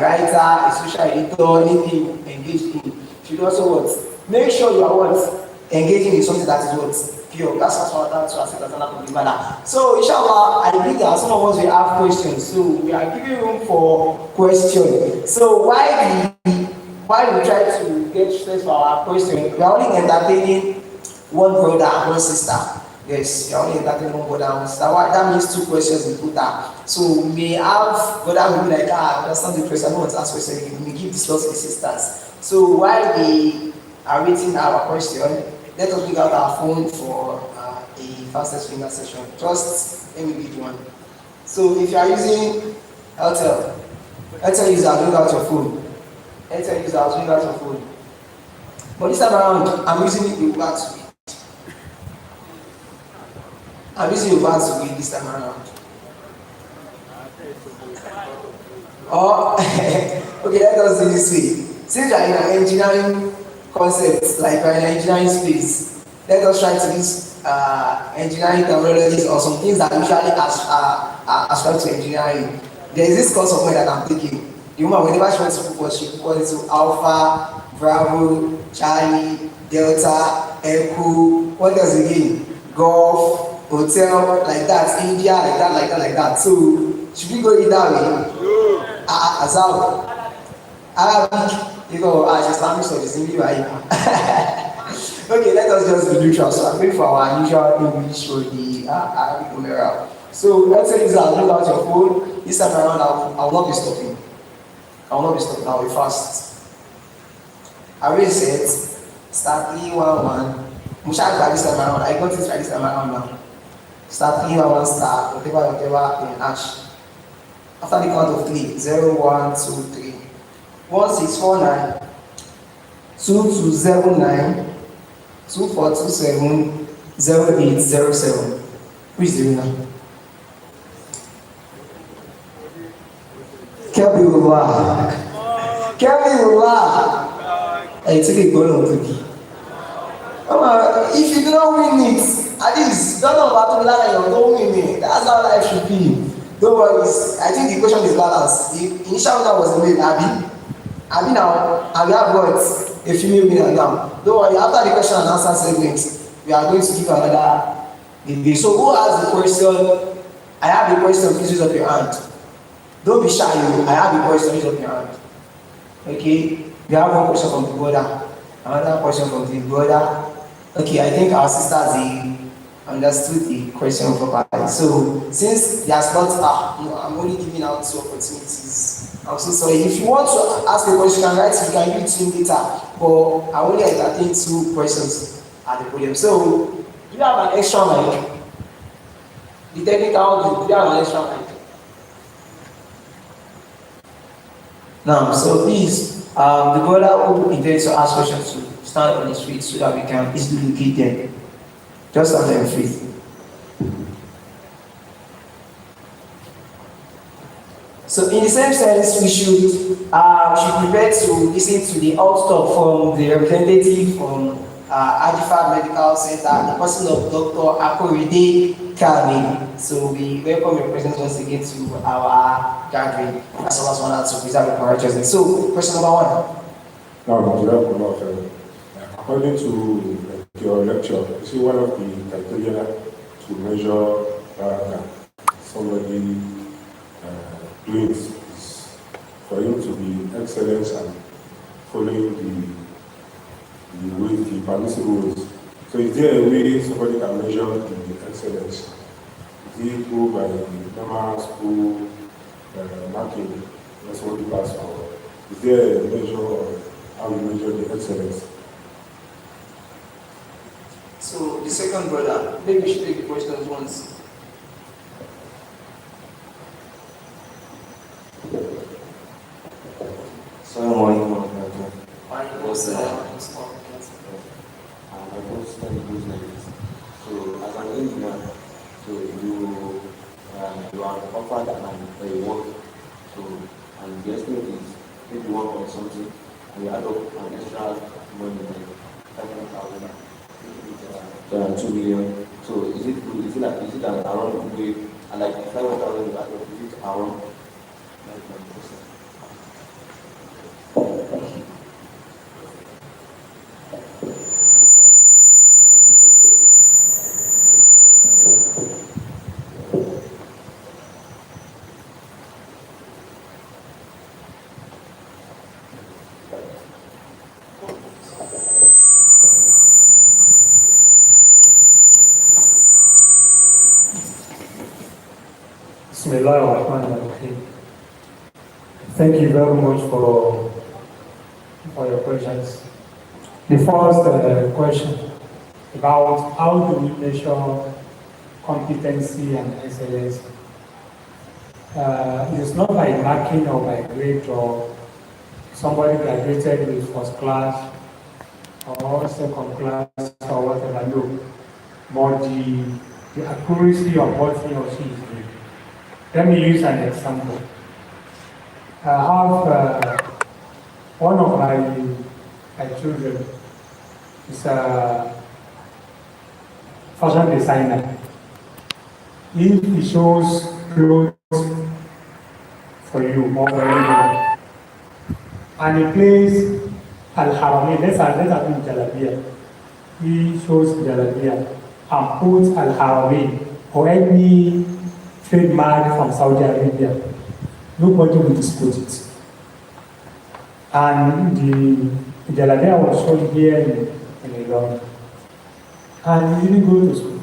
writer, a social editor, anything you engage in, you should also what? Make sure you are what? Engaging in something that is what? Pure. That's what I want to say. So inshallah, I believe that some of us will have questions. So we are giving room for questions. So while we try to get straight for our question, we are only entertaining one brother and one sister. Yes, we are only entertaining one brother and one sister. That means two questions in total. So we may have brother who be like, I understand the question, I don't want to ask question, we may give this to the sisters. So while we are waiting our question, let us bring out our phone for a fastest finger session. Just let me read one. So if you are using Airtel user, bring out your phone. Airtel user, bring out your phone. But this time around, I'm using it with back to read. I'm using your back to read this time around. Or, okay, let us do this way. Since you are in an engineering concept, like we're in an engineering space, let us try to use engineering terminologies or some things that usually ascribe to engineering. There is this course of mine that I'm taking. The woman, whenever she wants to put what she puts into Alpha, Bravo, Charlie, Delta, Echo, what else again? Golf, Hotel, like that, India, like that. So, should we go in that way? Azal, Arabic, Islamic studies in okay, let us just be neutral. So I'm going for our usual English for the Arabic numeral. So let's say this, I'll bring out your phone. This time around, I will not be stopping. I will be fast. I already said, start 311. Mushak by this time around. I got it right this time around now. Start 311, start, whatever in hash. After the count of 3, 0, 1, 2, 3. 1649 2279 2427 0807. Who is doing that? Kabirullah. I take a goal on today. If you do not win it, at least don't know about to lie or don't win it. That's how life should be. Don't worry. I think the question is balanced. The initial one was a male, Abi now, and we have got a female winner now. Don't worry, after the question and answer segment, we are going to give another video. So who has the question? I have the question, please raise up your hand. Don't be shy, I have the question, raise up your hand. Okay, we have one question from the brother, another question from the brother. Okay, I think our sisters understood the question properly. So since they are not, I'm only giving out 2 opportunities. I'm so sorry. If you want to ask a question, you can write it, you can give it to me later. But I only entertain 2 questions at the podium. So, do you have an extra mic? The technical, do you have an extra mic? Now, so please, the brother who intends to ask questions to stand on his feet so that we can easily locate them. Just stand on your feet. So in the same sense, we should prepare to listen to the outtalk from the representative from Adifa Medical Center, the person of Dr. Akoride Kami. So we welcome your presence once again to our gathering. As well as one to preserve your righteousness. So question number 1. Now, according to your lecture, you see one of the criteria to measure somebody doing is for him to be excellent and following the permissible rules. So is there a way somebody can measure the excellence? Is it go by the normal school marking, that's what you pass, or is there a measure of how you measure the excellence? second brother. Maybe we should take the questions once. As an engineer, you are offered a work, and the estimate is maybe 1 point something, and you add up an extra money like 500,000, 2 million. So is it good? Is it an around way? And like 500,000 you add up, is it around? Bismillahirrahmanirrahim. Thank you very much for your questions. The first question about how do we measure competency and excellence. It is not by marking or by grade or somebody graduated with first class or second class or whatever. No, but the accuracy of what he or she is doing. Let me use an example. I have one of my children is a fashion designer. If he shows clothes for you or for anyone, and he plays Al-Haramain, let's assume Jalabia. He shows Jalabia and puts Al-Haramain or any trademark from Saudi Arabia. Nobody will dispute it. And the Jalabia was shown here in Ilorin. And he didn't go to school.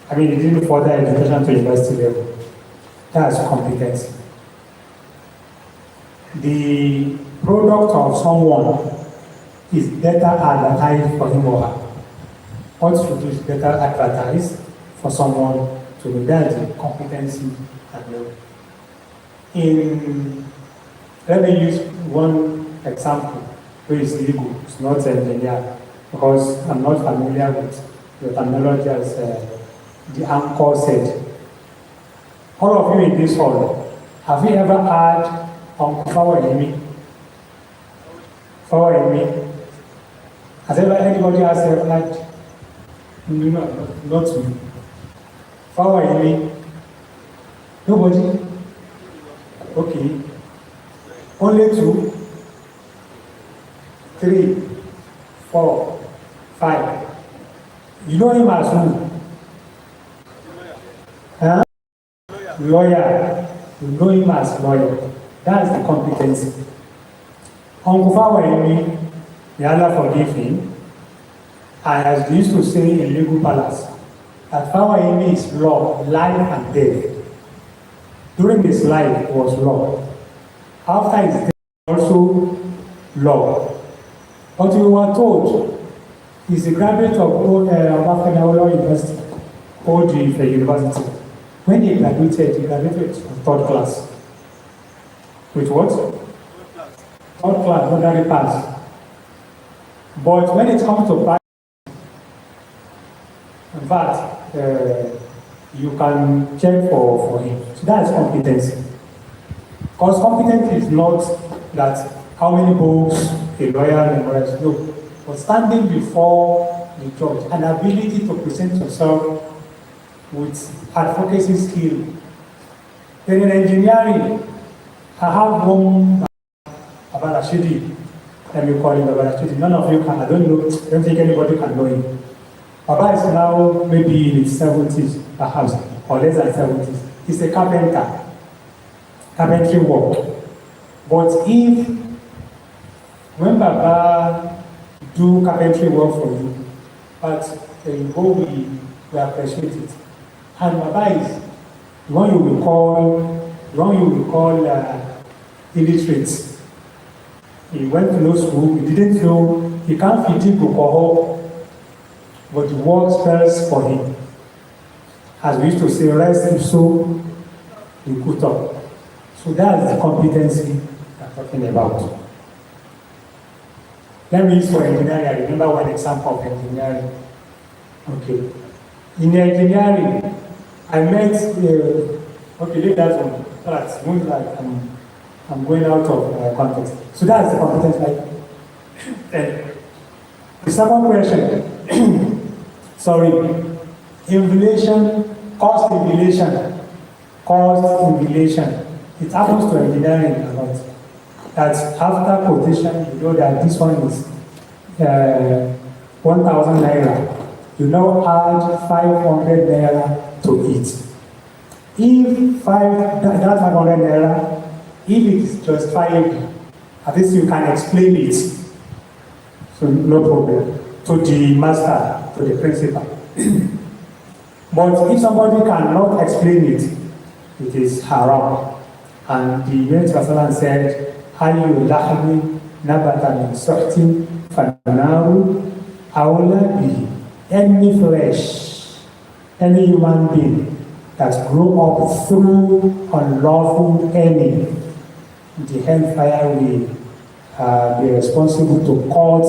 I mean, he didn't further education to university level. That's competence. The product of someone is better advertised for him or her. What should do is better advertised for someone to know that the competency and level. Let me use one example where it's legal, it's not engineer, because I'm not familiar with the terminology as the anchor said. All of you in this hall, have you ever heard Power Amy? Power Amy? Has anybody else ever heard? No, not me. Power Amy? Nobody? Okay. Only 2, 3, 4, 5. You know him as who? Huh? Lawyer. You know him as lawyer. That's the competency. Uncle Fawemi, may Allah forgive him, and as they used to say in legal palace, that Fawemi is law, life and death. During his life it was law. After his death also law. But we were told he's a graduate of Halal University, Old Ife University. When he graduated from 3rd class. With what? 3rd class, ordinary pass. But when it comes to practice, in fact, you can check for him. So that's competency. Because competence is not that how many books a lawyer memorizes, no. But standing before the judge, an ability to present yourself with advocacy skill. Then in engineering, I have one Babalashidi. Let me call him Babalashidi. None of you can, I don't think anybody can know him. Baba is now maybe in his 70s, perhaps, or less than 70s. He's a carpenter, carpentry work. But if, when Baba do carpentry work for you, but you go, we appreciate it. And Baba is the one you will call illiterate. He went to no school, he didn't know, he can't fit in alcohol. but the work spells for him. As we used to say, rest if so, you put up. So that's the competency I'm talking about. Let me use for engineering. I remember one example of engineering. Okay. In engineering, I met, okay, leave that one. That's most like I'm going out of context. So that's the competence. The second question, sorry, cost in relation. It happens to engineering a lot. That after quotation, you know that this one is 1,000 naira. You now add 500 naira to it. If that 500 naira, if it is justifiable, at least you can explain it. So no problem. To the master, to the principal. But if somebody cannot explain it, it is haram. And the Prophet said, Ayu lahmi nabata min suhtin fanaru awla bihi. Any flesh, any human being that grew up through unlawful earning, the hellfire will be responsible to cut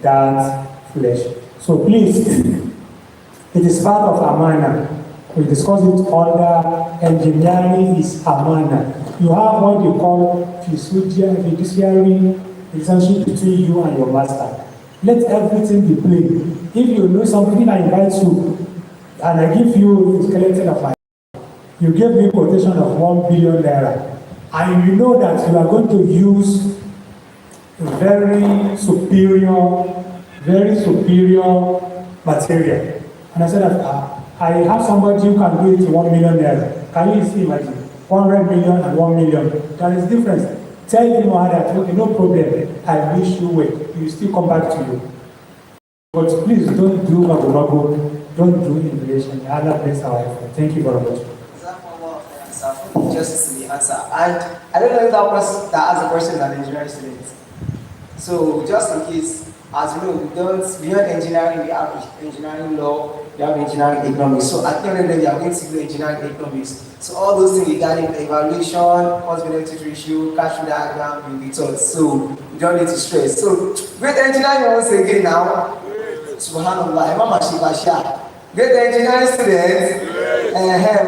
that flesh. So please, it is part of amana. We discussed it under engineering is amana. You have what you call fiduciary relationship between you and your master. Let everything be plain. If you know something, if I invite you and I give you a skeleton of my, you give me quotation of 1 billion naira, and you know that you are going to use very superior material. And I said that I have somebody who can do it to 1 million naira. Can you see, imagine? 100 million and 1 million. There is difference. Tell him that, okay, no problem. I wish you well. He will still come back to you. But please don't do mago. Don't do inflation. Allah bless our effort. Thank you very much. Just to the answer. And I don't know if that person that asked the question is an engineering student. So just in case, as you know, beyond engineering, we have engineering law, we have engineering economics. So at the end of the day, we are going to do engineering economics. So all those things regarding evaluation, cost benefit ratio, cash flow diagram will be taught. So you don't need to stress. So great engineering once again now. Subhanallah, Imam Ashibasha. Great engineering students.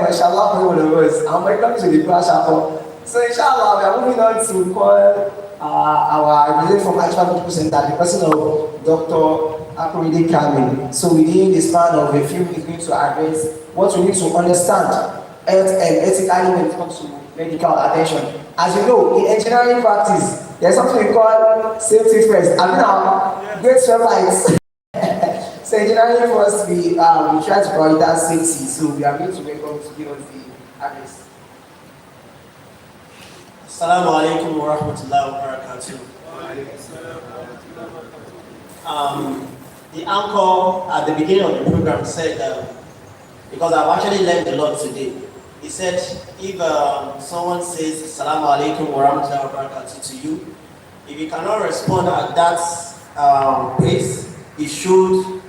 Mashallah for one of us. I'm welcome to the class. So inshallah, we are moving on to call our representative from Actual Medical Center, the person of Dr. Akorede Kamil. So within the span of a few minutes, going to address what we need to understand health and ethically when it comes to medical attention. As you know, in engineering practice, there's something we call safety first. I mean, our great lights. So engineering first, we try to prioritize safety. So we are going to welcome to give us the address. Assalamu alaikum wa rahmatullahi wa barakatuh. The anchor at the beginning of the program said, because I've actually learned a lot today, he said if someone says Assalamu alaikum wa rahmatullahi wa barakatuh to you, if you cannot respond at that pace, you should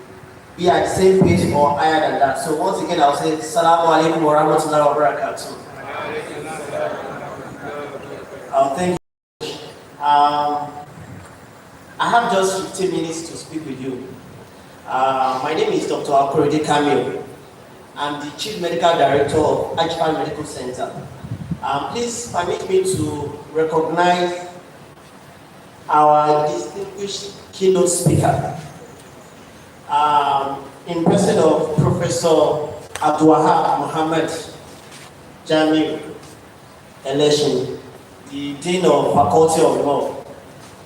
be at the same pace or higher than that. So once again, I'll say Assalamu alaikum wa rahmatullahi wa barakatuh. Thank you. I have just 15 minutes to speak with you. My name is Dr. Akorede Kamil. I'm the Chief Medical Director of Actual Medical Center. Please permit me to recognize our distinguished keynote speaker, in person of Professor Abdulwahab Muhammad Jamil Eleshin, the Dean of Faculty of Law.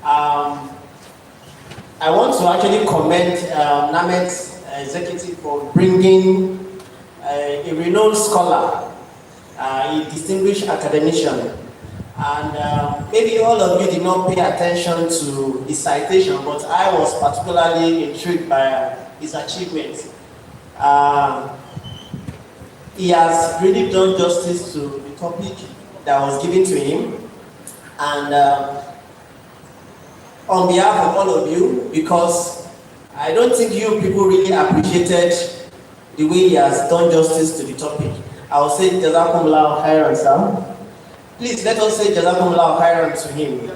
I want to actually commend Namets executive for bringing a renowned scholar, a distinguished academician, and maybe all of you did not pay attention to his citation, but I was particularly intrigued by his achievements. He has really done justice to the topic that was given to him. And on behalf of all of you, because I don't think you people really appreciated the way he has done justice to the topic. I will say Jazakumullah khairan, sir. Please let us say Jazakumullah khairan to him.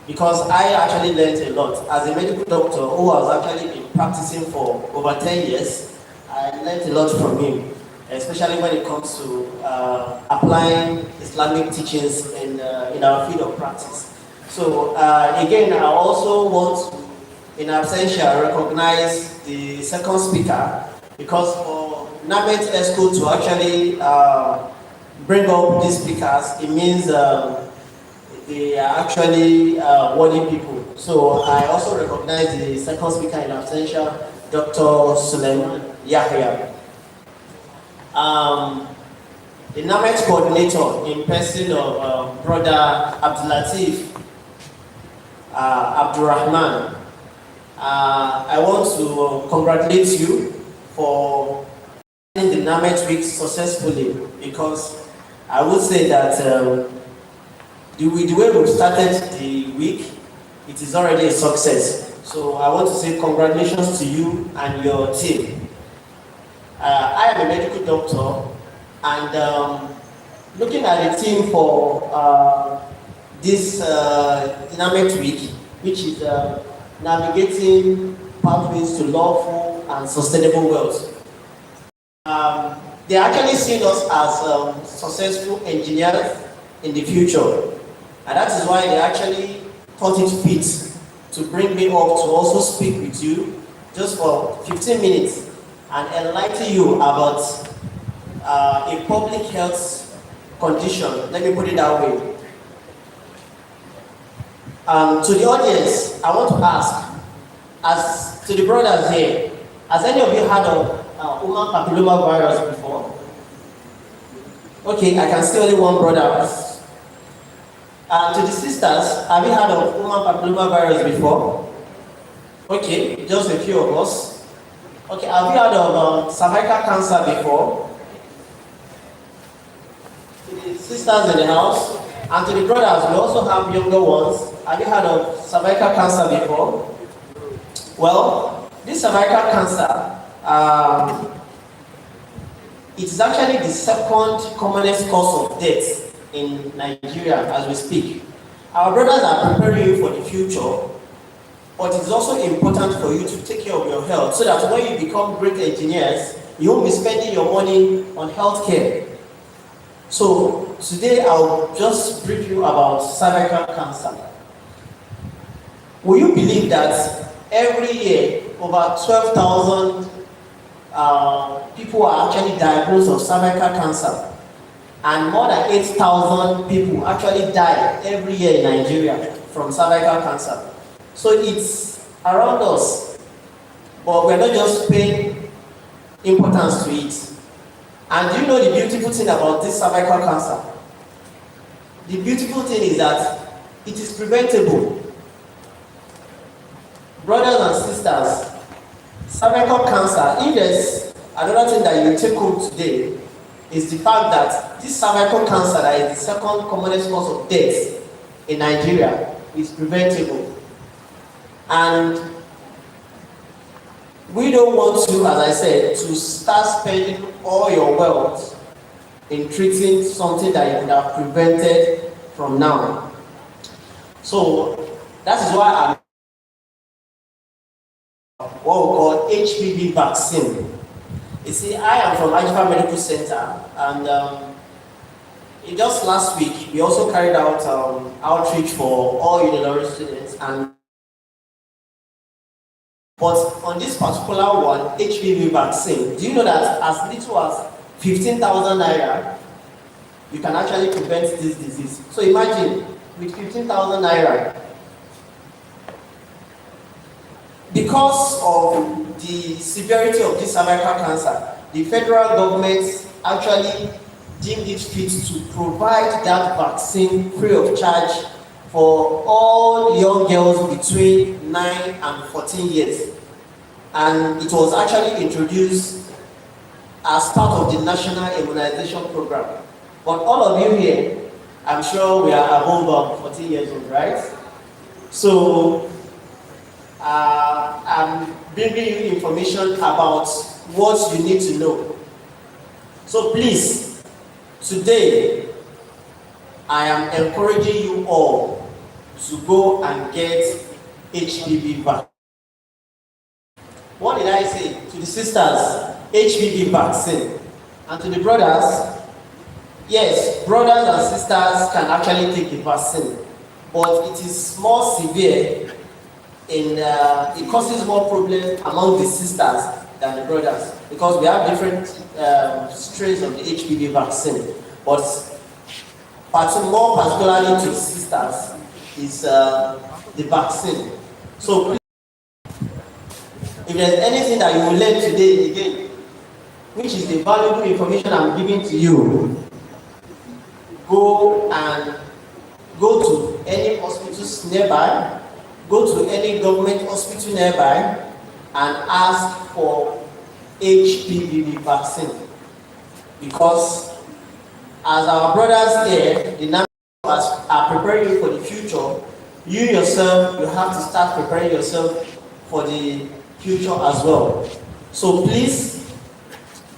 Because I actually learned a lot. As a medical doctor who has actually been practicing for over 10 years, I learned a lot from him, especially when it comes to applying Islamic teachings in our field of practice. So again, I also want to, in absentia, recognize the second speaker, because for Namets ESCO to actually bring up these speakers, it means they are actually worthy people. So I also recognize the second speaker in absentia, Dr. Suleiman Yahya. The Namets coordinator in person of Brother Abdulatif Abdurrahman. I want to congratulate you for running the Namets week successfully, because I would say that the way we've started the week, it is already a success. So I want to say congratulations to you and your team. I am a medical doctor, and looking at the team for this Namets week, which is navigating pathways to lawful and sustainable wealth. They actually see us as successful engineers in the future. And that is why they actually thought it fit to bring me up to also speak with you just for 15 minutes and enlighten you about a public health condition. Let me put it that way. To the audience, I want to ask, as to the brothers here, has any of you heard of human papilloma virus before? Okay, I can see only one brother. To the sisters, have you heard of human papilloma virus before? Okay, just a few of us. Okay, have you heard of cervical cancer before? To the sisters in the house, and to the brothers, we also have younger ones. Have you heard of cervical cancer before? Well, this cervical cancer, it is actually the second commonest cause of death in Nigeria as we speak. Our brothers are preparing you for the future, but it's also important for you to take care of your health so that when you become great engineers, you won't be spending your money on healthcare. So today I'll just brief you about cervical cancer. Will you believe that every year over 12,000 people are actually diagnosed with cervical cancer? And more than 8,000 people actually die every year in Nigeria from cervical cancer. So it's around us, but we're not just paying importance to it. And do you know the beautiful thing about this cervical cancer? The beautiful thing is that it is preventable. Brothers and sisters, cervical cancer, if there's another thing that you take home today, is the fact that this cervical cancer, that is the second commonest cause of death in Nigeria, is preventable. And we don't want you, as I said, to start spending all your wealth in treating something that you could have prevented from now. So that is why I'm what we call HPV vaccine. You see, I am from Ajfa Medical Center, and just last week we also carried out outreach for all Unilorin students. But on this particular one, HPV vaccine, do you know that as little as 15,000 naira, you can actually prevent this disease? So imagine, with 15,000 naira, because of the severity of this cervical cancer, the federal government actually deemed it fit to provide that vaccine free of charge for all young girls between 9 and 14 years. And it was actually introduced as part of the National Immunization Program. But all of you here, I'm sure we are above 14 years old, right? So I'm bringing you information about what you need to know. So please, today, I am encouraging you all to go and get HPV vaccine. What did I say? To the sisters, HPV vaccine. And to the brothers, yes, brothers and sisters can actually take the vaccine, but it is more severe in, it causes more problems among the sisters than the brothers, because we have different strains of the HPV vaccine. But more particularly to the sisters is the vaccine. So if there's anything that you will learn today again, which is the valuable information I'm giving to you, go to any hospitals nearby, go to any government hospital nearby, and ask for HPV vaccine. Because as our brothers here, the Namets are preparing you for the future, you yourself, you have to start preparing yourself for the future as well. So please,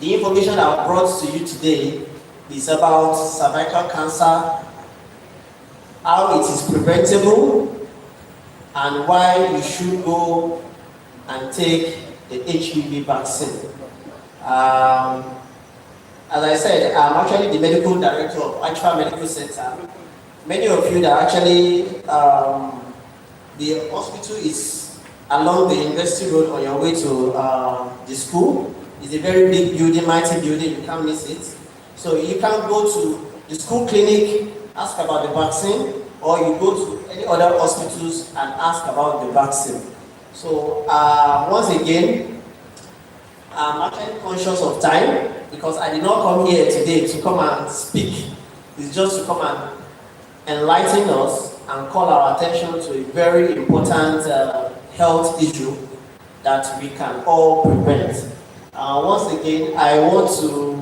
the information I brought to you today is about cervical cancer, how it is preventable, and why you should go and take the HPV vaccine. As I said, I'm actually the medical director of Ashfa Medical Center. Many of you that actually, the hospital is along the University Road on your way to the school. It's a very big building, mighty building, you can't miss it. So you can go to the school clinic, ask about the vaccine, or you go to any other hospitals and ask about the vaccine. So once again, I'm actually conscious of time, because I did not come here today to come and speak. It's just to come and enlighten us and call our attention to a very important health issue that we can all prevent. Once again, I want to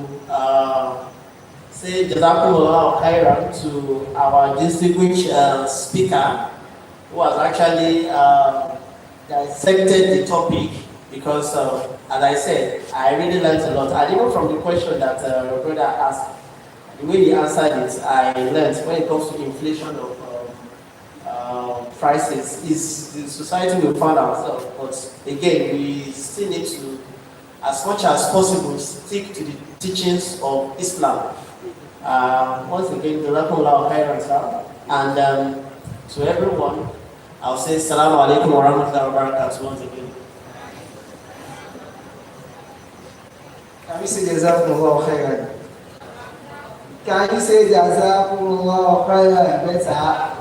say Jazakumullah khairan to our distinguished speaker, who has actually dissected the topic, because as I said, I really learned a lot. And even from the question that your brother asked, the way he answered it, I learned when it comes to inflation of prices, is the society we found ourselves. But again, we still need to, as much as possible, stick to the teachings of Islam. Once again, Jazakumullah khairan, sir. And to everyone, I'll say Assalamu alaikum wa rahmatullahi wa barakatuh once again. Can we say Jazakumullah khairan? Can you say Jazakumullah khairan better?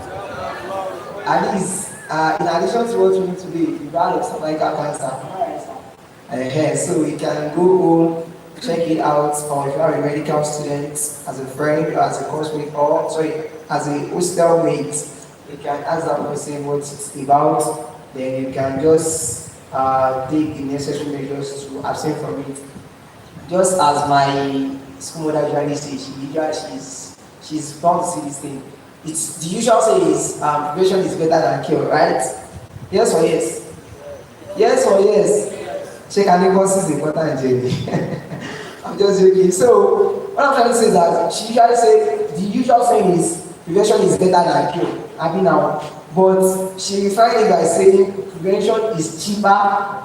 At least, in addition to what we need today, you've had of cervical cancer. So we can go home, check it out, or if you are a medical student, as a friend, or as a coursemate, or as a hostel mate, you can ask that person what it's about. Then you can just take the necessary measures to abstain from it. Just as my school mother usually says, she's bound to see this thing. It's the usual say is prevention is better than cure, right? Yes or yes? Yes or yes? Check and neighbors is important, JD. I'm just joking. So what I'm trying to say is that she usually say the usual saying is prevention is better than cure. I mean now, but she refined it by saying prevention is cheaper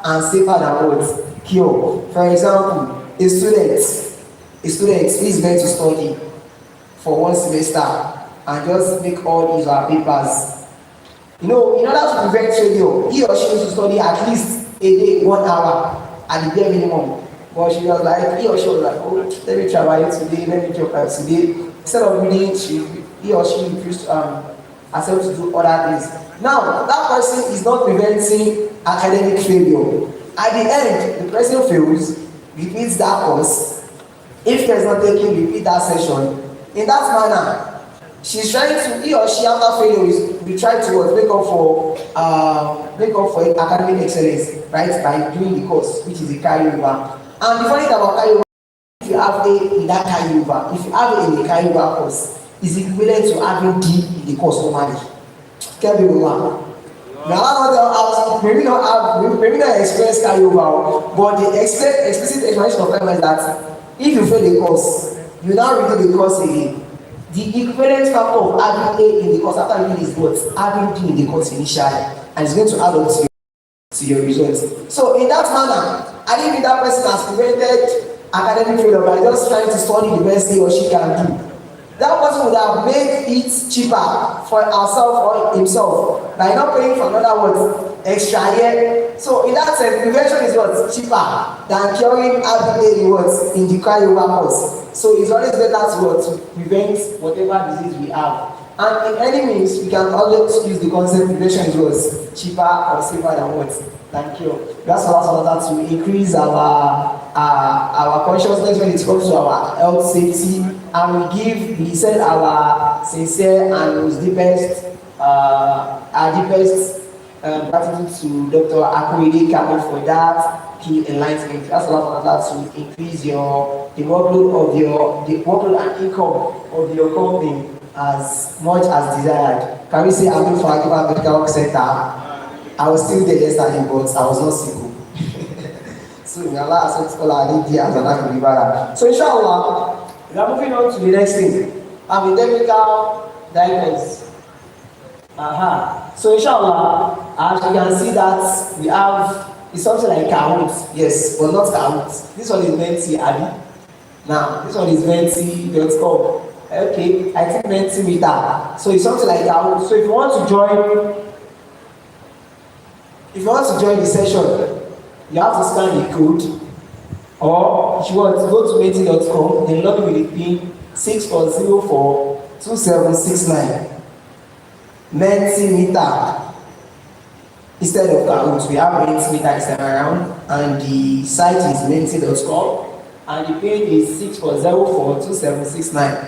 and safer than what? Cure. For example, a student is meant to study for one semester and just make all his papers. In order to prevent failure, he or she needs to study at least a day, 1 hour at the bare minimum. But he was like, oh, let me try it today, let me try it today. Instead of reading, he or she refused herself to do other things. Now, that person is not preventing academic failure. At the end, the person fails, repeats that course. If he is not taking, repeat that session. In that manner, she's trying to, he or she after failure will try to make up for academic excellence, right? By doing the course, which is a carryover. And the funny thing about carryover, if you have A in that carryover, if you have A in the carryover course, is equivalent to having D in the course normally. Can be one. Now, maybe not experience carryover, but the explicit explanation of time is that if you fail a course, you now redo the course again. The equivalent factor of having A in the course after reading is what? Having B in the course initially, and it's going to add up to your results. So in that manner, I think that person has prevented academic failure by just trying to study the best he or she can do. That person would have made it cheaper for herself or himself by not paying for another extra year. So in that sense, prevention is cheaper than curing having in the carryover course. So it's always better to prevent whatever disease we have. And in any means, we can always use the concept prevention is cheaper or safer than cure. That's also to increase our consciousness when it comes to our health safety, and we send our sincere and most deepest gratitude to Dr. Akwede Kamo for that key enlightenment. That's a lot of that to increase the workload and income of your company as much as desired. Can we say I'm for Akiba Medical Center? I was still there yesterday, but I was not single. So in Allah accepts all our need as an act. So inshallah, we are moving on to the next thing. I'm a technical diagnosis. So inshallah, as you can see that we have it's something like Kahoot. Yes, but not Kahoot. This one is Menti, now this one is Menti.com. Okay, I think Mentimeter. So it's something like Kahoot. So if you want to join the session, you have to scan the code, or if you want to go to menti.com, then log in with the pin 64042769. Mentimeter instead of Kahoot. We have Mentimeter this time around, and the site is menti.com, and the pin is 64042769.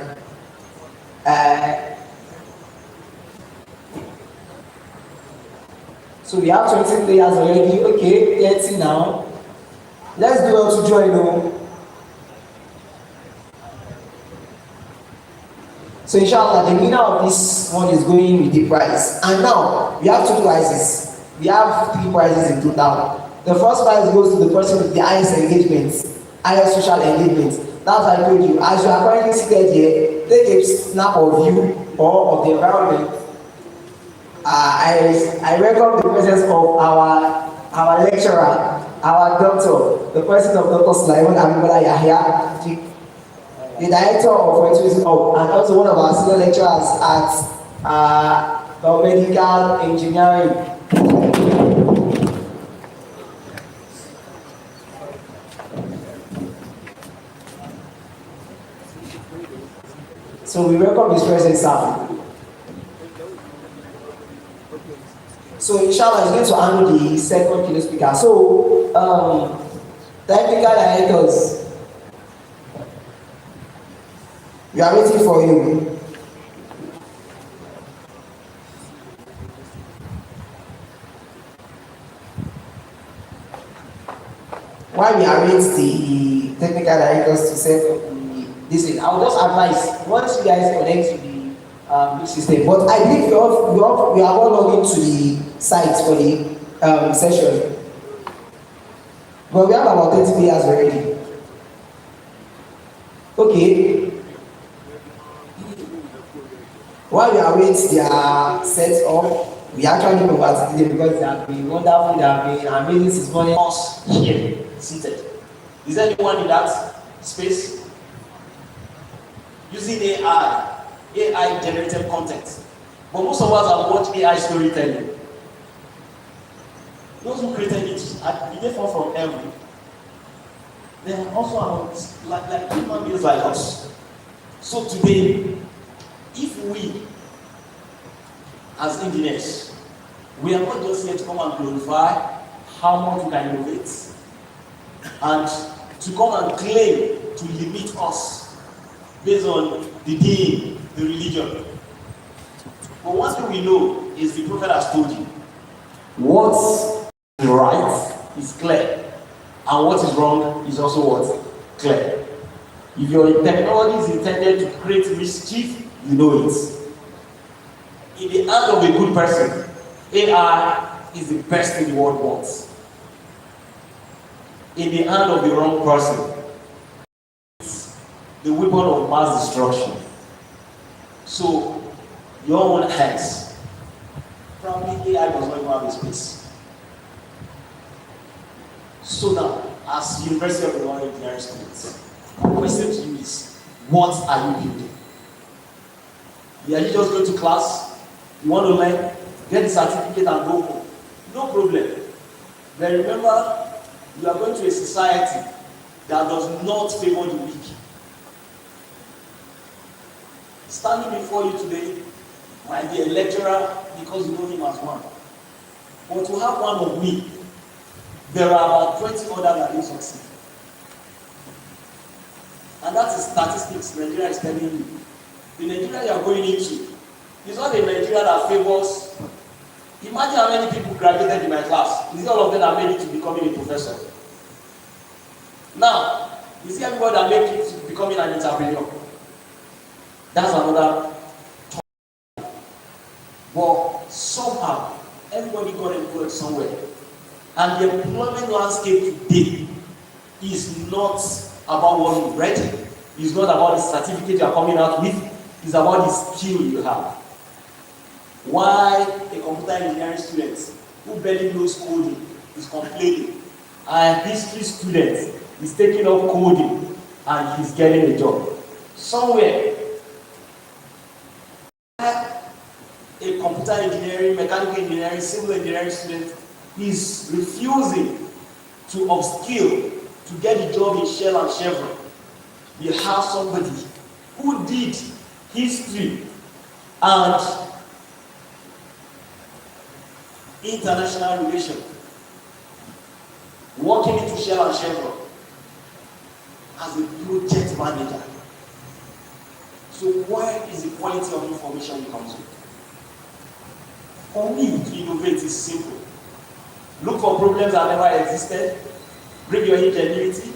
So we have 20 players already. Okay, 30 now. Let's do well to join. So inshallah, the winner of this one is going with the prize. And now we have 2 prizes. We have 3 prizes in total. The first prize goes to the person with the highest engagement, highest social engagement. That's what I told you. As you are currently seated here, take a snap of you or of the environment. I welcome the presence of our lecturer, our doctor, the president of Dr. Sulaiman Abimbola Yahya, the director of Tourism, and also one of our senior lecturers at biomedical engineering. So we welcome his presence, sir. So inshallah is going to handle the second keynote speaker. So technical directors, we are waiting for you. While we await the technical directors to set up this thing, I will just advise once you guys connect to the system. But I believe we are all logged into the site for the session. But we have about 30 players already. Okay. While we await their set up, we actually congratulate them because they have been wonderful, they have been amazing since morning. Us here, seated. Is there anyone in that space? Using AI generated content. But most of us have watched AI storytelling. Those who created it are different from every. They are also like human beings like us. So today, if we, as engineers, we are not just here to come and glorify how much we can innovate and to come and claim to limit us based on the deen, the religion. But one thing we know is the Prophet has told you what's right is clear, and what is wrong is also what? Clear. If your technology is intended to create mischief, you know it. In the hand of a good person, AI is the best thing the world wants. In the hand of the wrong person, it's the weapon of mass destruction. So, your own hands. Probably AI does not even have a space. So now, as University of Ilorin engineering students, the question to you is, what are you building? Are you just going to class? You want to learn? Get the certificate and go home. No problem. But remember, you are going to a society that does not favor the weak. Standing before you today might be a lecturer because you know him as one. But to have one of me, there are about 20 others that will succeed. And that is statistics Nigeria is telling you. The Nigeria you are going into is not a Nigeria that favors. Imagine how many people graduated in my class. Is it all of them that made it to becoming a professor? Now, is it everybody that made it to becoming an entrepreneur? That's another topic. But somehow, everybody got employed somewhere. And the employment landscape today is not about what you read. It's not about the certificate you are coming out with. It's about the skill you have. Why a computer engineering student who barely knows coding is complaining, and a history student is taking up coding and he's getting a job. Somewhere, a computer engineering, mechanical engineering, civil engineering student is refusing to upskill to get a job in Shell and Chevron. You have somebody who did history and international relations, working into Shell and Chevron as a project manager. So where is the quality of information you come to? For me, to innovate is simple. Look for problems that never existed, bring your ingenuity,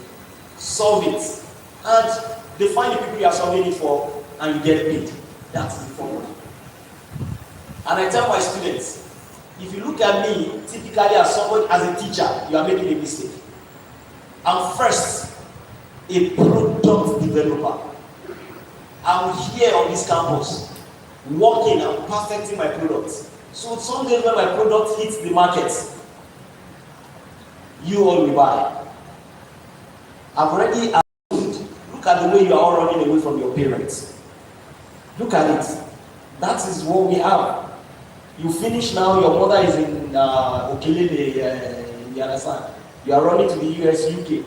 solve it, and define the people you are solving it for, and you get paid. That is the formula. And I tell my students, if you look at me, typically as somebody, as a teacher, you are making a mistake. I'm first a product developer. I'm here on this campus, working and perfecting my products. So some days when my product hits the market, you all will buy. I've already assumed, look at the way you are all running away from your parents. Look at it. That is what we have. You finish now, your mother is in Okelele, you understand? You are running to the US, UK.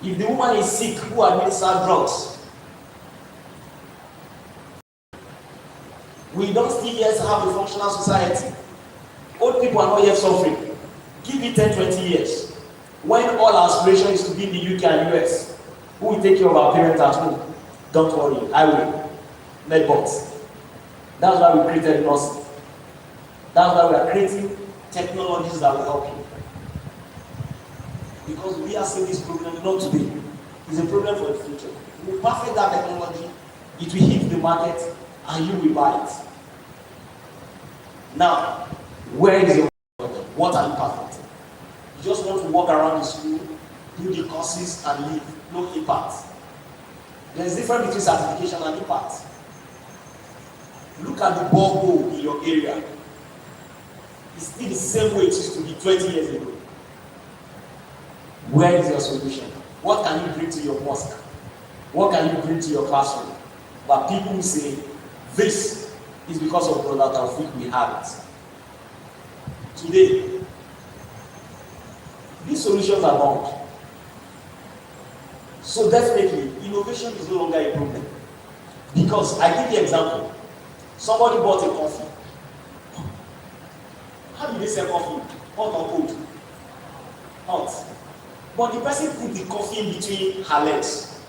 If the woman is sick, who administers drugs? We don't still yet have a functional society. Old people are not yet suffering. Give it 10, 20 years. When all our aspiration is to be in the UK and US, who will take care of our parents at home? Don't worry, I will. Medbots. That's why we created nursing. That's why we are creating technologies that will help you. Because we are seeing this problem not today. It's a problem for the future. We will perfect that technology, it will hit the market, and you will buy it. Now, where is your product? What are you perfecting? You just want to walk around the school, do the courses, and leave. No impact. There's a difference between certification and impact. Look at the borehole in your area. It's still the same way it used to be 20 years ago. Where is your solution? What can you bring to your mosque? What can you bring to your classroom? But people will say, this is because of Brother Taufik we have it. Today, these solutions are bound. So definitely, innovation is no longer a problem. Because I give the example. Somebody bought a coffee. How do they sell coffee? Hot or cold? Hot. But the person put the coffee in between her legs.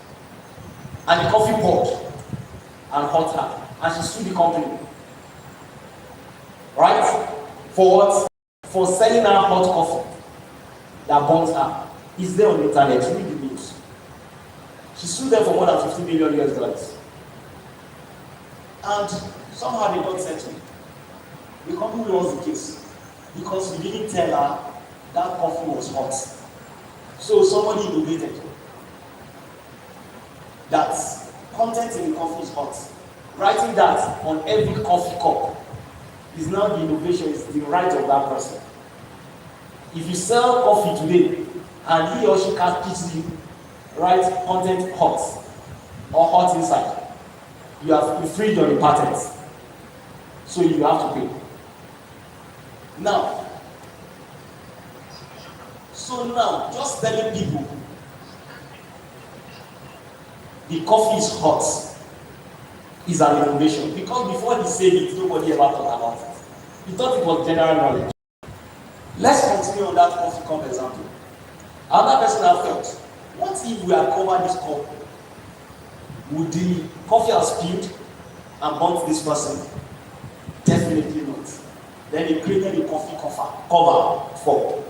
And the coffee poured and hurt her. And she sued the company. Right? For what? For selling her hot coffee that burns her. It's there on the internet. Read the news. She sued them for more than 50 million US dollars. And somehow they got settled. The company lost the case because we didn't tell her that coffee was hot. So somebody innovated that content in the coffee is hot. Writing that on every coffee cup is now the innovation, is the right of that person. If you sell coffee today and he or she can't teach you, write content hot or hot inside, you have infringed on the patent. So you have to pay. Now, just telling people the coffee is hot is an innovation, because before he said it, nobody ever thought about it. He thought it was general knowledge. Let's continue on that coffee cup example. Another person have felt, what if we had covered this cup? Would the coffee have spilled and burnt this person? Definitely not. Then he created a coffee cover for.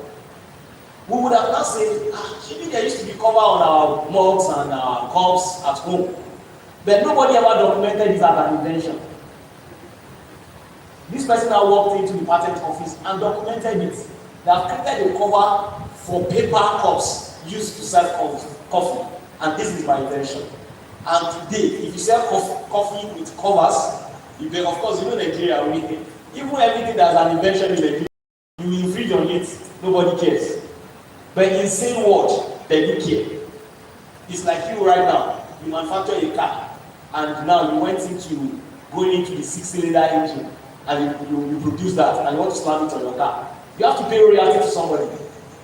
We would have not said, maybe there used to be cover on our mugs and our cups at home. But nobody ever documented this as an invention. This person now walked into the patent office and documented it. They have created a cover for paper cups used to serve coffee. And this is my invention. And today, if you sell coffee with covers, of course, you know Nigeria, even everything that's an invention in Nigeria, you infringe on it, nobody cares. But in the same word, they do care. It's like you right now, you manufacture a car, and now you went into going into the 6-cylinder engine, and you produce that, and you want to slam it on your car. You have to pay royalty to somebody.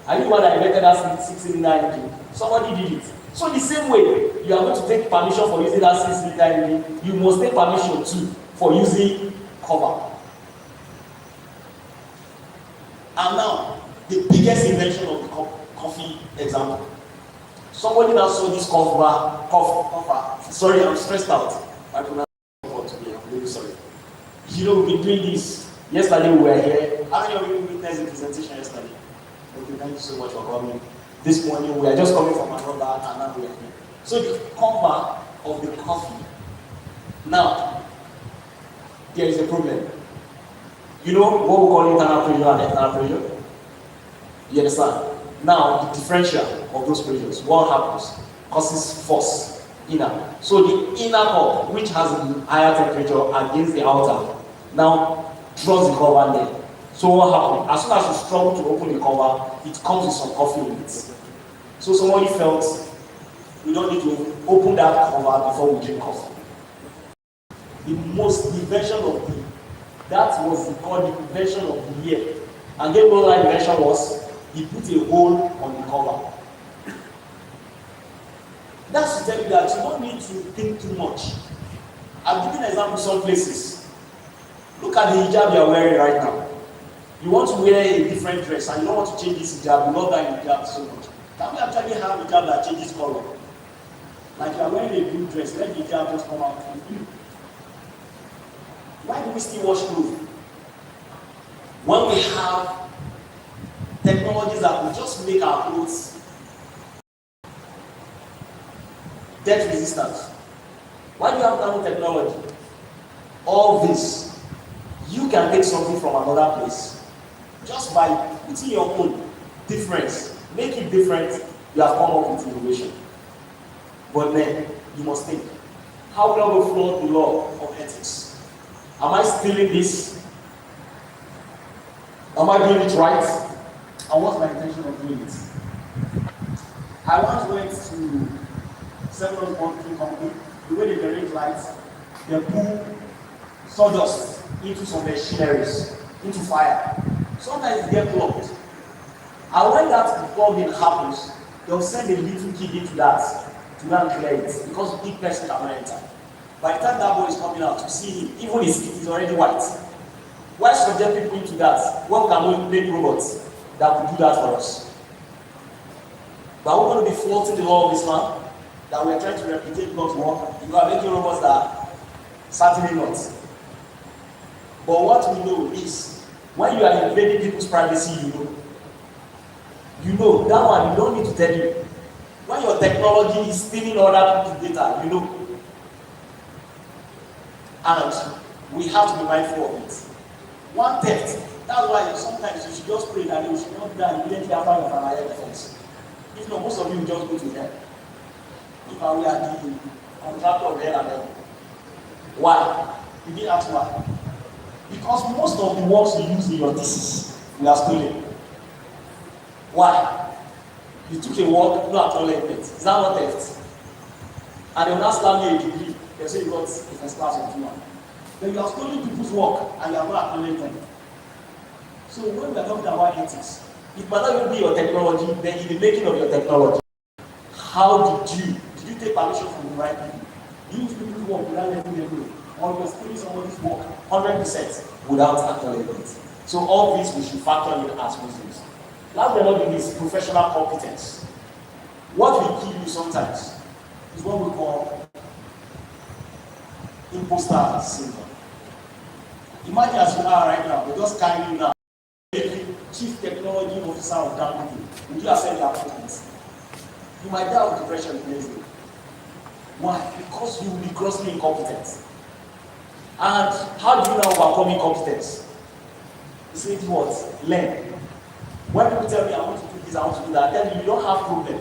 Are you the one that invented that 6-cylinder engine? Somebody did it. So the same way, you are going to take permission for using that 6-cylinder engine, you must take permission too for using cover. And now, the biggest invention of the coffee example. Somebody now saw this cover. Sorry, I'm stressed out. I could not today. I'm really sorry. You know, we've been doing this. Yesterday we were here. How many of you witnessed the presentation yesterday? Okay, thank you so much for coming. This morning we are just coming from another and now we are here. So the cover of the coffee. Now, there is a problem. You know what we call internal pressure and external pressure? You understand? Now, the differential of those pressures, what happens? Causes force, inner. So the inner cup, which has a higher temperature against the outer, now draws the cover there. So what happens? As soon as you struggle to open the cover, it comes with some coffee in it. So somebody felt, we don't need to open that cover before we drink coffee. The invention of that was called the invention of the year. And then what that invention was, he put a hole on the cover. That's to tell you that you don't need to think too much. I've given an example some places. Look at the hijab you are wearing right now. You want to wear a different dress and you don't want to change this hijab, you love that hijab so much. Can we actually have a hijab that changes color? Like you are wearing a blue dress, let the hijab just come out in blue. Why do we still wash clothes? When we have technologies that will just make our clothes death resistant. Why do you have nanotechnology? All this, you can take something from another place just by putting your own difference, make it different. You have come up with innovation. But then you must think, how will I go flood the law of ethics? Am I stealing this? Am I doing it right? And what's my intention of doing it? I once went to several country company, the way they generate lights, they pull sawdust into some machineries, into fire. Sometimes they get plugged. And when that plugging happens, they'll send a little kid into that to go and clear it, because big person cannot enter. By the time that boy is coming out, to see him, even his skin is already white. Why subject people into that? What can we make robots that will do that for us? But we're going to be floating the law of Islam, that we are trying to replicate God's work. You are making robots that certainly not. But what we know is, when you are invading people's privacy, you know that one, you don't need to tell you. When your technology is stealing other people's data, you know. And we have to be mindful of it. One theft. That's why sometimes you should just pray that you should not die immediately after your final defense. If not, most of you will just go to hell. If I were the contractor of hell and heaven. Why? You didn't ask why. Because most of the words you use in your thesis, you are stolen. Why? You took a work, no acknowledgement. Is that not theft? And they will not slam you a degree. They say you got a first class or 2-1. Then you are stealing people's work and you are not acknowledging them. So when we are talking about ethics, it might not even be your technology, then in the making of your technology. How did you take permission from the right people? You use people's work without letting them know. Or you're stealing somebody's work 100% without acknowledgement. So all this we should factor in as Muslims. Last but not least, professional competence. What will kill you sometimes is what we call imposter syndrome. Imagine as you are right now, we're just carrying you now, chief technology officer of that company. Would you accept that appointment? You might die of depression the next day. Why? Because you will be grossly incompetent. And how do you now overcome incompetence? You say what? Learn. When people tell me I want to do this, I want to do that, then you don't have problem.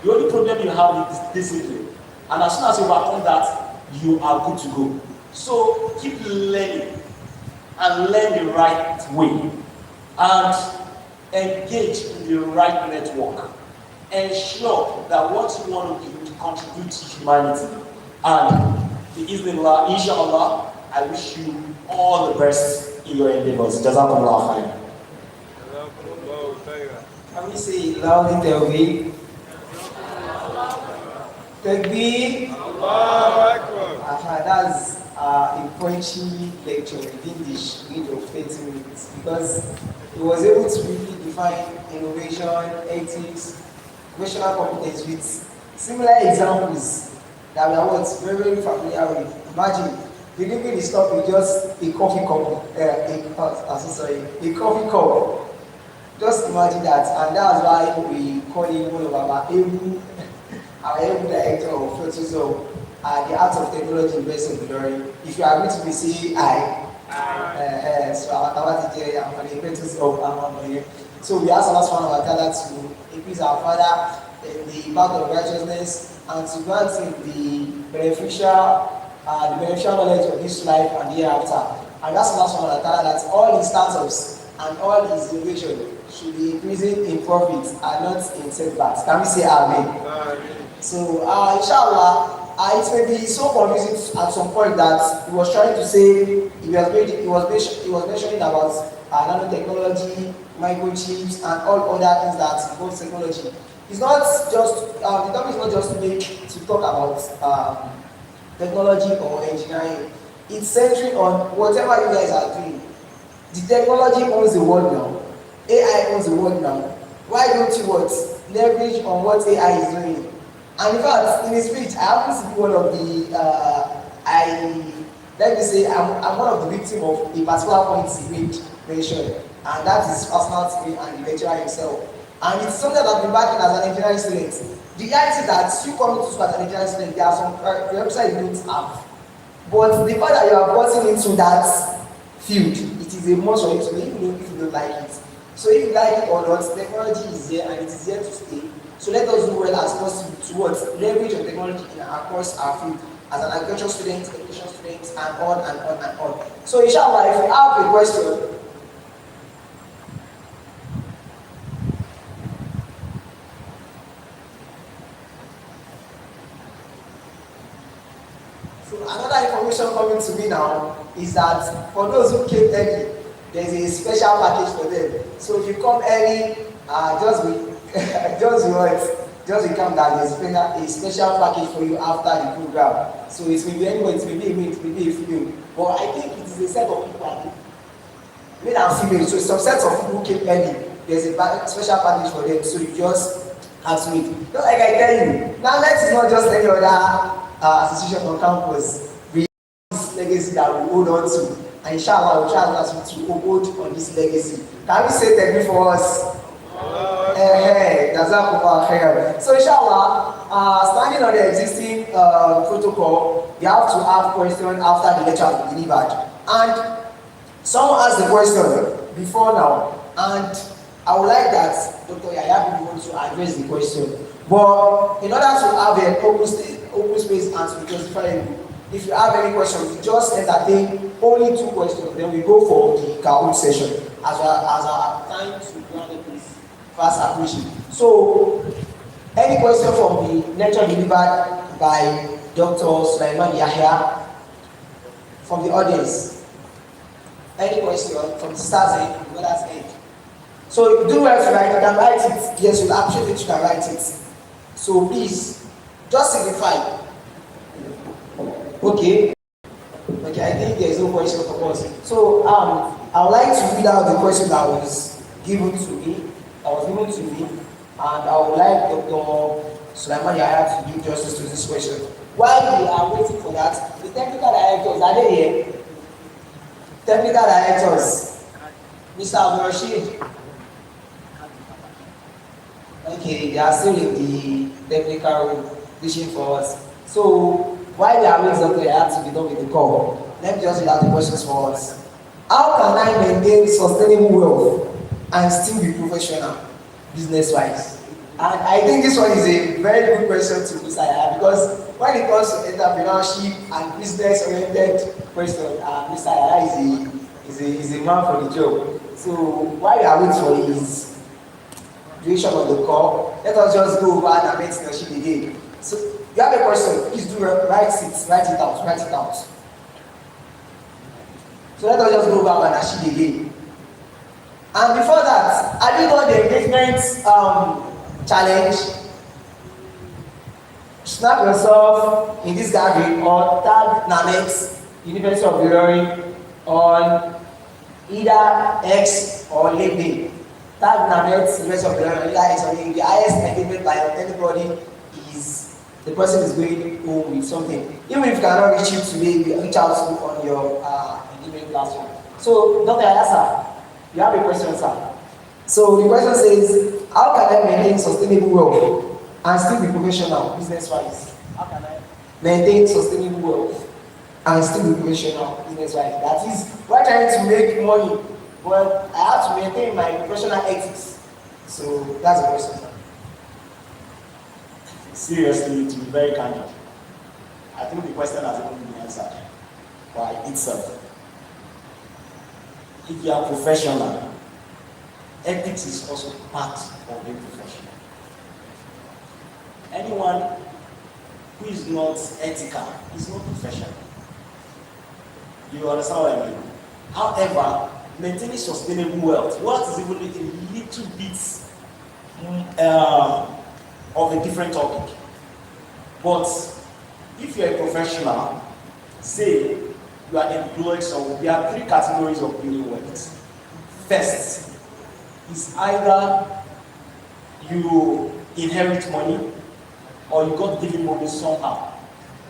The only problem you have is discipline. And as soon as you overcome that, you are good to go. So keep learning and learn the right way and engage in the right network. Ensure that what you want to do to contribute to humanity. And bi'idhnillah, inshallah, I wish you all the best in your endeavors. Jazakumullah khair. Can we say loudly Tawheed? Takbir. That's a punchy lecture within this range of 30 minutes because he was able to really define innovation, ethics, professional competence with similar examples that we are very, very familiar with. Imagine delivering the stuff with just a coffee cup, a coffee cup. Just imagine that, and that's why we call him one of our able director of Fertilism, the Art of Technology University of Ilorin. If you are going to be saying so our teacher, I'm the apprentice of Amman. So we ask Allah subhanahu wa ta'ala to increase our father in the path of righteousness and to grant him the beneficial knowledge of this life and hereafter. And that's Allah subhanahu wa ta'ala that all his startups and all his innovation should be increasing in profits and not in setbacks. Can we say Amen? So, inshallah, it may be so confusing at some point that he was trying to say, he was mentioning about nanotechnology, microchips, and all other things that involve technology. It's not just, the topic is not just to talk about technology or engineering. It's centering on whatever you guys are doing. The technology owns the world now. AI owns the world now. Why don't you leverage on what AI is doing? And in fact, in his speech, I happen to be one of the, I'm one of the victims of a particular point he mentioned, and that is personal to me and the lecturer himself. And it's something that I've been backing as an engineering student. The reality is that you coming to school as an engineering student, there are some prerequisites you don't have. But the fact that you are gotten into that field, it is a must for you to be, even if you don't like it. So if you like it or not, technology is here and it is here to stay. So let us do well as possible towards leverage of technology across our field as an agriculture student, education student, and on and on and on. So inshallah, if you have a question, so another information coming to me now is that for those who came early, there's a special package for them. So if you come early, just become that there's a special package for you after the program. So it will be anyway, it will be a male, it will be a female. But I think it is a set of people, male and female. So some sets of people who came early, there's a special package for them. So you just have to wait. Just like I tell you, Namets is not just any other institution on campus. We have this legacy that we hold on to. And inshallah, we'll try to uphold on this legacy. Can we say thank you for us? So inshallah, standing on the existing protocol, you have to have questions after the lecture has been delivered. And Someone asked the question before now, and I would like that Dr. Yaya be able to address the question. But in order to have an open space answer, justify, if you have any questions, just entertain only 2 questions, then we go for the Kahoot session as our time to run this fast approaching. So, any question from the lecture delivered by Dr. Sulaiman Yahya from the audience? Any question from the stars end, the others end? So, if you do well to write, you can write it. Yes, we'll appreciate it, you can write it. So, please, just signify. Okay. Okay, I think there is no question for us. So, I would like to read out the question that was given to me. And I would like Dr. Sulaiman Yahya to give justice to this question. While we are waiting for that, the technical directors, are they here? Technical directors, Mr. Abdul Rashid. Okay, they are still in the technical room wishing for us. So, while we are waiting, Dr. Yahya to be done with the call, let me just read out the questions for us. How can I maintain sustainable wealth and still be professional, business-wise? And I think this one is a very good question to Mr. Yahya, because when it comes to entrepreneurship and business-oriented question, Mr. Yahya is a man for the job. So while we are waiting for his duration of the call, let us just go over Namets again. So you have a question, please do write it out. So let us just go over Nashid again. And before that, have you got the engagement challenge? Snap yourself in this gathering or tag Namets, University of Ilorin, on either X or LinkedIn. Tag Namets, University of Ilorin, either X or LinkedIn. The highest engagement by anybody is the person is going home with something. Even if you cannot reach you today, reach out to on your engagement classroom. So, Dr. Ayasa, you have a question, sir. So the question says, how can I maintain sustainable wealth and still be professional business-wise? How can I maintain sustainable wealth and still be professional business-wise? That is, we're trying to make money, but I have to maintain my professional ethics. So that's the question, sir. Seriously, to be very candid, I think the question has even been answered by itself. If you are professional, ethics is also part of being professional. Anyone who is not ethical is not professional. You understand what I mean? However, maintaining sustainable wealth is even a little bit of a different topic. But if you're a professional, say you are employed, so there are 3 categories of building wealth. First is either you inherit money or you got given money somehow.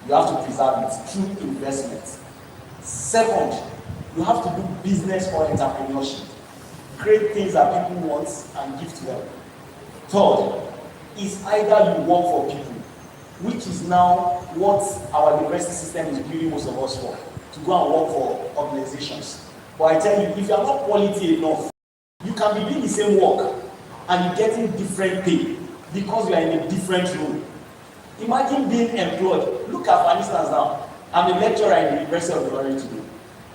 You have to preserve it through investment. Second, you have to do business or entrepreneurship. Create things that people want and give to them. Third is either you work for people, which is now what our university system is building most of us for, to go and work for organizations. But I tell you, if you are not quality enough, you can be doing the same work and you're getting different pay because you are in a different role. Imagine being employed. Look at, for instance, now, I'm a lecturer in the University of Ilorin today.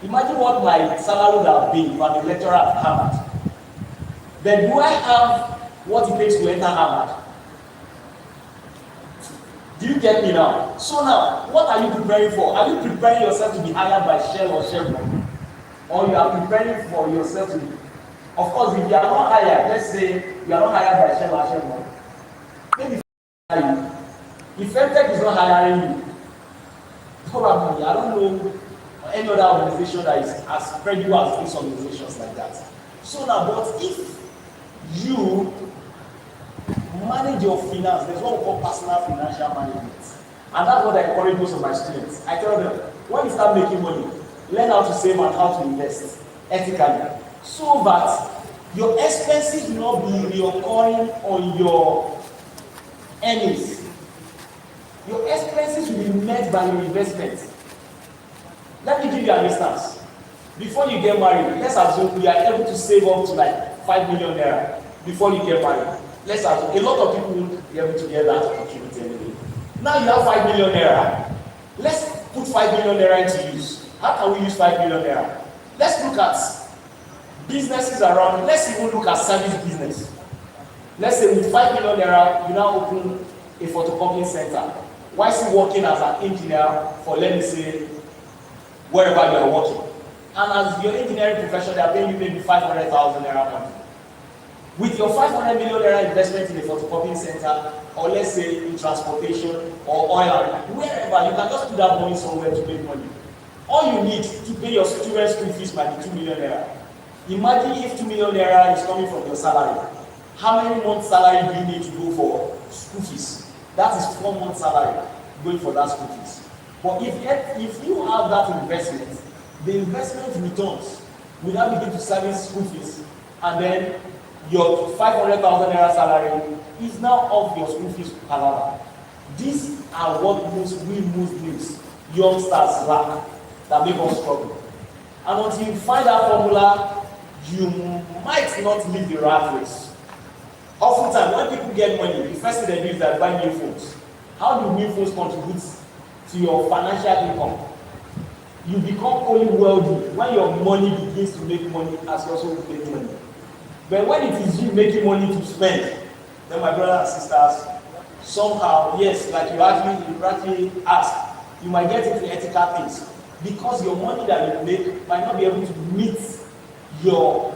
Imagine what my salary would have been if I'm a lecturer at Harvard. Then do I have what it takes to enter Harvard? Do you get me now? So now, what are you preparing for? Are you preparing yourself to be hired by Shell or Chevron? Or you are preparing for yourself to be... Of course, if you are not hired, let's say you are not hired by Shell or Chevron, maybe if FedTech is not hiring you, probably, I don't know any other organization that is as spread as these organizations like that. So now, but if you manage your finance, there's what we call personal financial management. And that's what I encourage most of my students. I tell them, when you start making money, learn how to save and how to invest ethically, so that your expenses will not be reoccurring on your earnings. Your expenses will be met by your investment. Let me give you an instance. Before you get married, let's assume you are able to save up to like 5 million naira before you get married. Let's assume a lot of people won't be able to get that opportunity anyway. Now you have 5 million naira. Let's put 5 million naira into use. How can we use 5 million naira? Let's look at businesses around. Let's even look at service business. Let's say with 5 million naira, you now open a photocopying center. While still working as an engineer for, let me say, wherever you are working. And as your engineering profession, they are paying you maybe 500,000 naira monthly. With your 500 million naira investment in a photocopying center, or let's say in transportation or oil, wherever, you can just put that money somewhere to make money. All you need to pay your students' school fees might be 2 million naira. Imagine if 2 million naira is coming from your salary. How many months' salary do you need to go for school fees? That is 4 months' salary going for that school fees. But if you have that investment, the investment returns will now begin to service school fees, and then your 500,000 naira salary is now off your school fees palava. These are what we Muslims, youngsters, lack that make us struggle. And until you find that formula, you might not leave the rat race. Oftentimes, when people get money, the first thing they do is that buy new phones. How do new phones contribute to your financial income? You become only wealthy when your money begins to make money as you also make money. But when it is you making money to spend, then my brothers and sisters, somehow, yes, like you actually asked, you might get into ethical things because your money that you make might not be able to meet your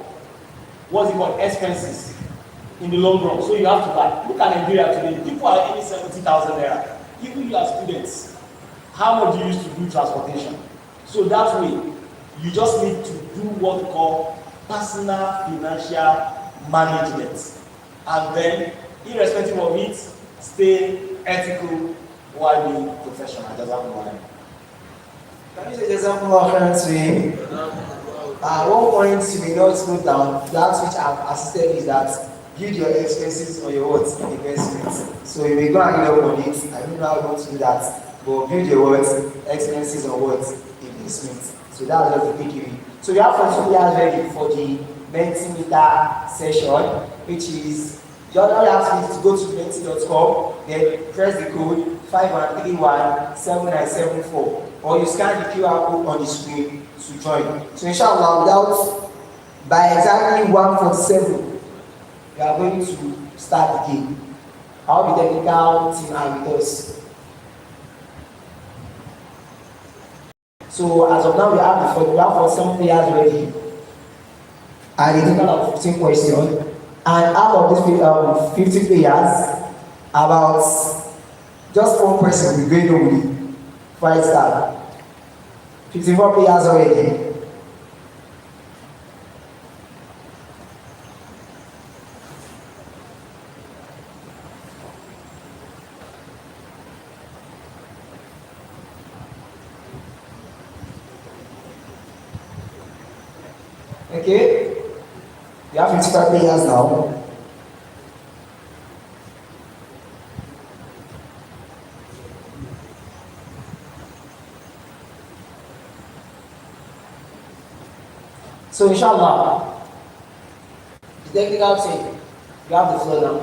expenses in the long run. So you have to buy. Look at Nigeria today. People are earning 70,000 naira. Even you as students, how much do you use to do transportation? So that way, you just need to do what we call personal financial management. And then, irrespective of it, stay ethical while being professional. Jazakumullah. Can you take an example of currency? At one point, you may not slow down. That which I've assisted is that build your expenses on your what? Investments. So you may go and get on it. I don't know how you want to do that. But build your what? Expenses on what? Investments. So that's just the big. So we have 42 years ready for the Mentimeter session, which is you all have to go to menti.com, then press the code 51317974, or you scan the QR code on the screen to join. So inshallah, by exactly 1:47, we are going to start the game. How the technical team are with us. So as of now, we have 47 players ready, and a total of 15 questions. And out of these 50 players, about just one person will go only 5-star. 54 players already. Okay, we have 55 players now. So inshallah, the technical team, you have the floor now.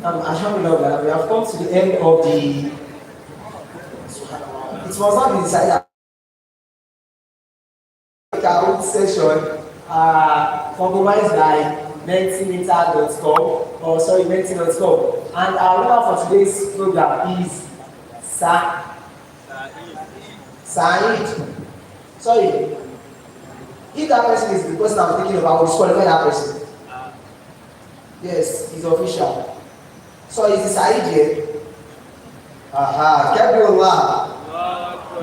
Alhamdulillah, we have come to the end of the. It was not decided our session compromised by mentimeter.com or sorry menti.com, and our winner for today's program is Saeed. Sorry, if that person is the person I'm thinking about, disqualify that person. Yes, it's official. So is the Said here? Kevinullah.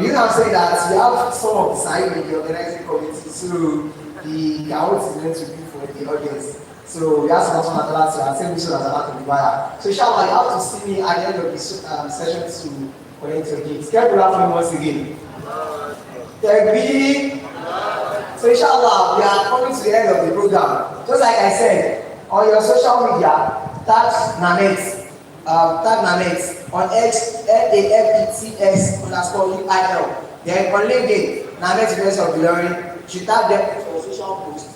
You have said that you have some of the Said in the organizing committee, so the count is meant to be for the audience. So we have some matters to attend mission as about to require. So inshallah, you have to see me at the end of this session to collect your gifts. Kevinullah for me once again. So inshallah, we are coming to the end of the program. Just like I said, on your social media, tag Namets, on X, LAFETS_UIL. Then on LinkedIn, Namets University of Ilorin. You should tag them for your social post.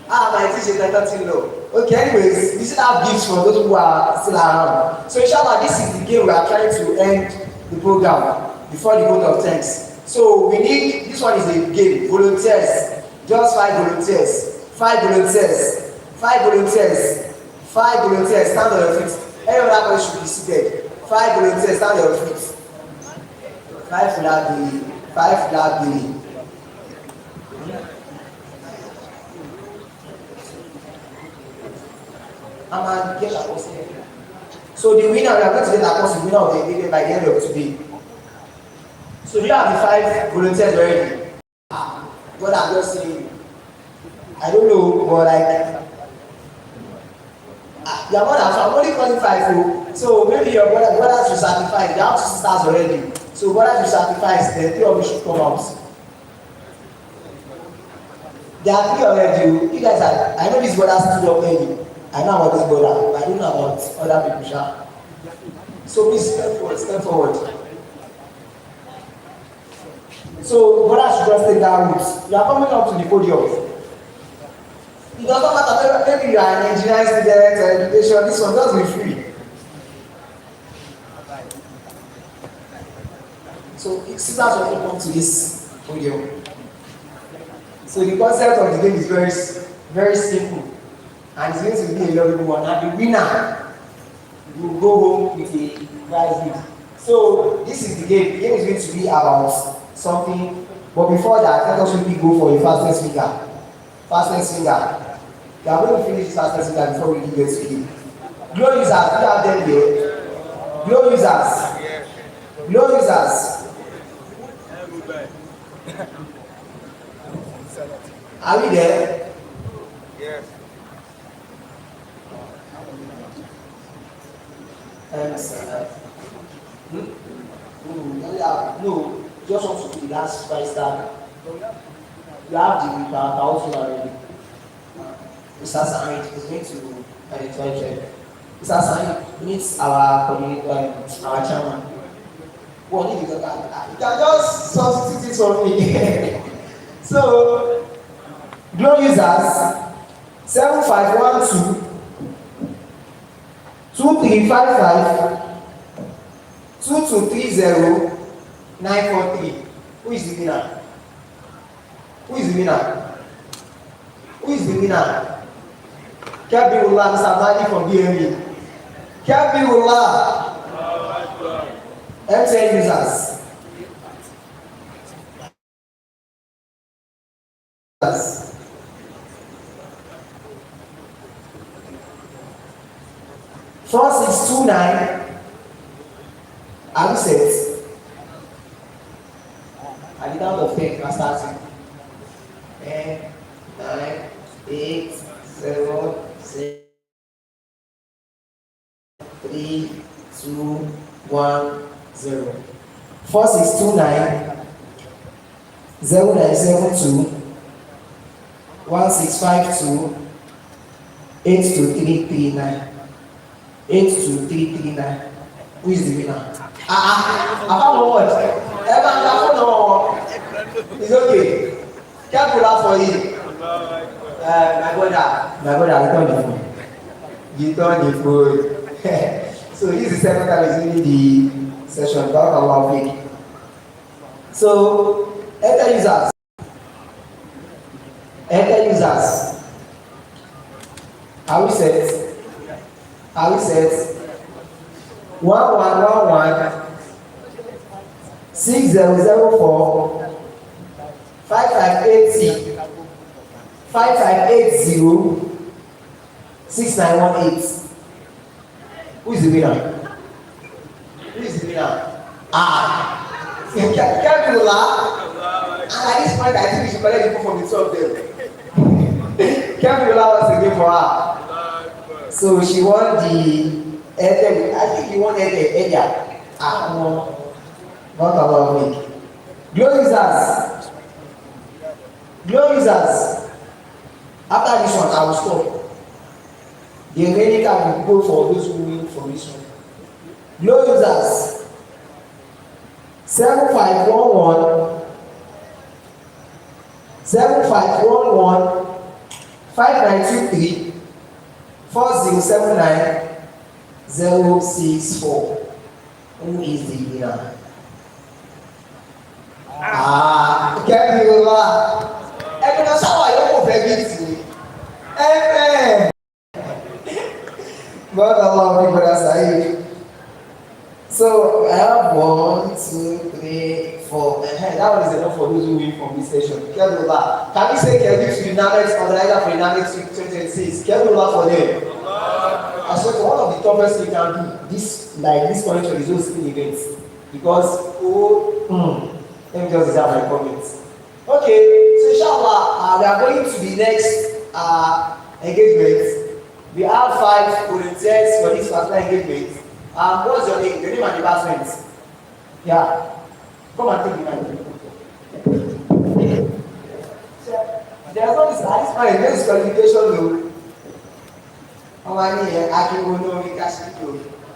My teacher is low. Okay, anyways, we still have gifts for those who are still around. So inshallah, this is the game we are trying to end the program before the vote of thanks. So we need, this one is a game, volunteers, just 5 volunteers, 5 volunteers, 5 volunteers, 5 volunteers, stand on your feet. Every other person should be seated. 5 volunteers, stand on your feet. 5 flag, 5 flag. So the winner, we are going to get across the winner of the event by the end of today. So you have the 5 volunteers already. What I'm just saying, I don't know, but like, you are more than 5, I'm only calling 5. So maybe your brothers should sacrifice. You have 2 sisters already. So brothers should sacrifice, then 3 of you should come out. There are 3 already. You guys are, I know these brothers stood up early. I know about this brother, but I don't know about other people. So please step forward, step forward. So brothers should just take that route. You are coming up to the podium. It doesn't matter, maybe you are an engineering student or education, this one just be free. So sisters will come to this podium. So the concept of the game is very, very simple. And it's going to be a lovely one. And the winner will go home with a prize gift. So this is the game. The game is going to be about something. But before that, let us quickly go for a fastest finger. Fastest finger. We are going to finish this fastest finger before we leave this game. Glow users, we have them here. Glow users. Glow users. Are we there? Yes. No, just want to be the last 5-star. You have the also already. Mr. Sahid is going to identify check. Mr. Sahid meets our community, our chairman. What did you can just substitute it for me. So, Glow users 7512 2355 2230 943. Who is the winner? Who is the winner? Who is the winner? Kabirullah Mr. Madi from BME. Kabirullah. MTN users. Four, 6, 2, 9. Are you set? At the count of 10, you are starting. 10, 9, 8, 7, 6, 3, 2, 1, 0. 4, 6, 2, 9. 0, 9, 7, 2. 1, 6, 5, 2. 8, 2, 3, 3, 9. 8, 2, 3, 3, 9. Who is the winner? I found what? It's okay. Can't pull out for you. My brother, you turn the phone. So this is the second time he's doing the session about Lawful. So enter users. Enter users. Are we set? Are we set? 1111 6004 5580 6918. Who is the winner? Who is the winner? Kebula. And at this point, I think we should collect people from the two of them. Kebula was the game for her. So she won the Ede. I think he won Ede. Not about me. Glow users. After this one, I will stop. The remaining card will go for those who win for this one. Glow users 7511 5923 4079 064. Who is the winner? Kebula. Everyone, how are you over? Amen. God Allah people that's Saeed. So I have 1, 2, 3, 4. That one is enough for those who win from this session. Kebula. Can we say Kebula to the Namets organizer for the Namets 2026? Kebula for them. I said one of the toughest things you can do this connection is those events because let me just reserve my comments. Okay, so inshallah we are going to the next engagement. We have 5 volunteers for this particular engagement. What's your name? Your name and department? Yeah. Come and take the mic. There's no disqualification though. How many Akibono, Kashiko,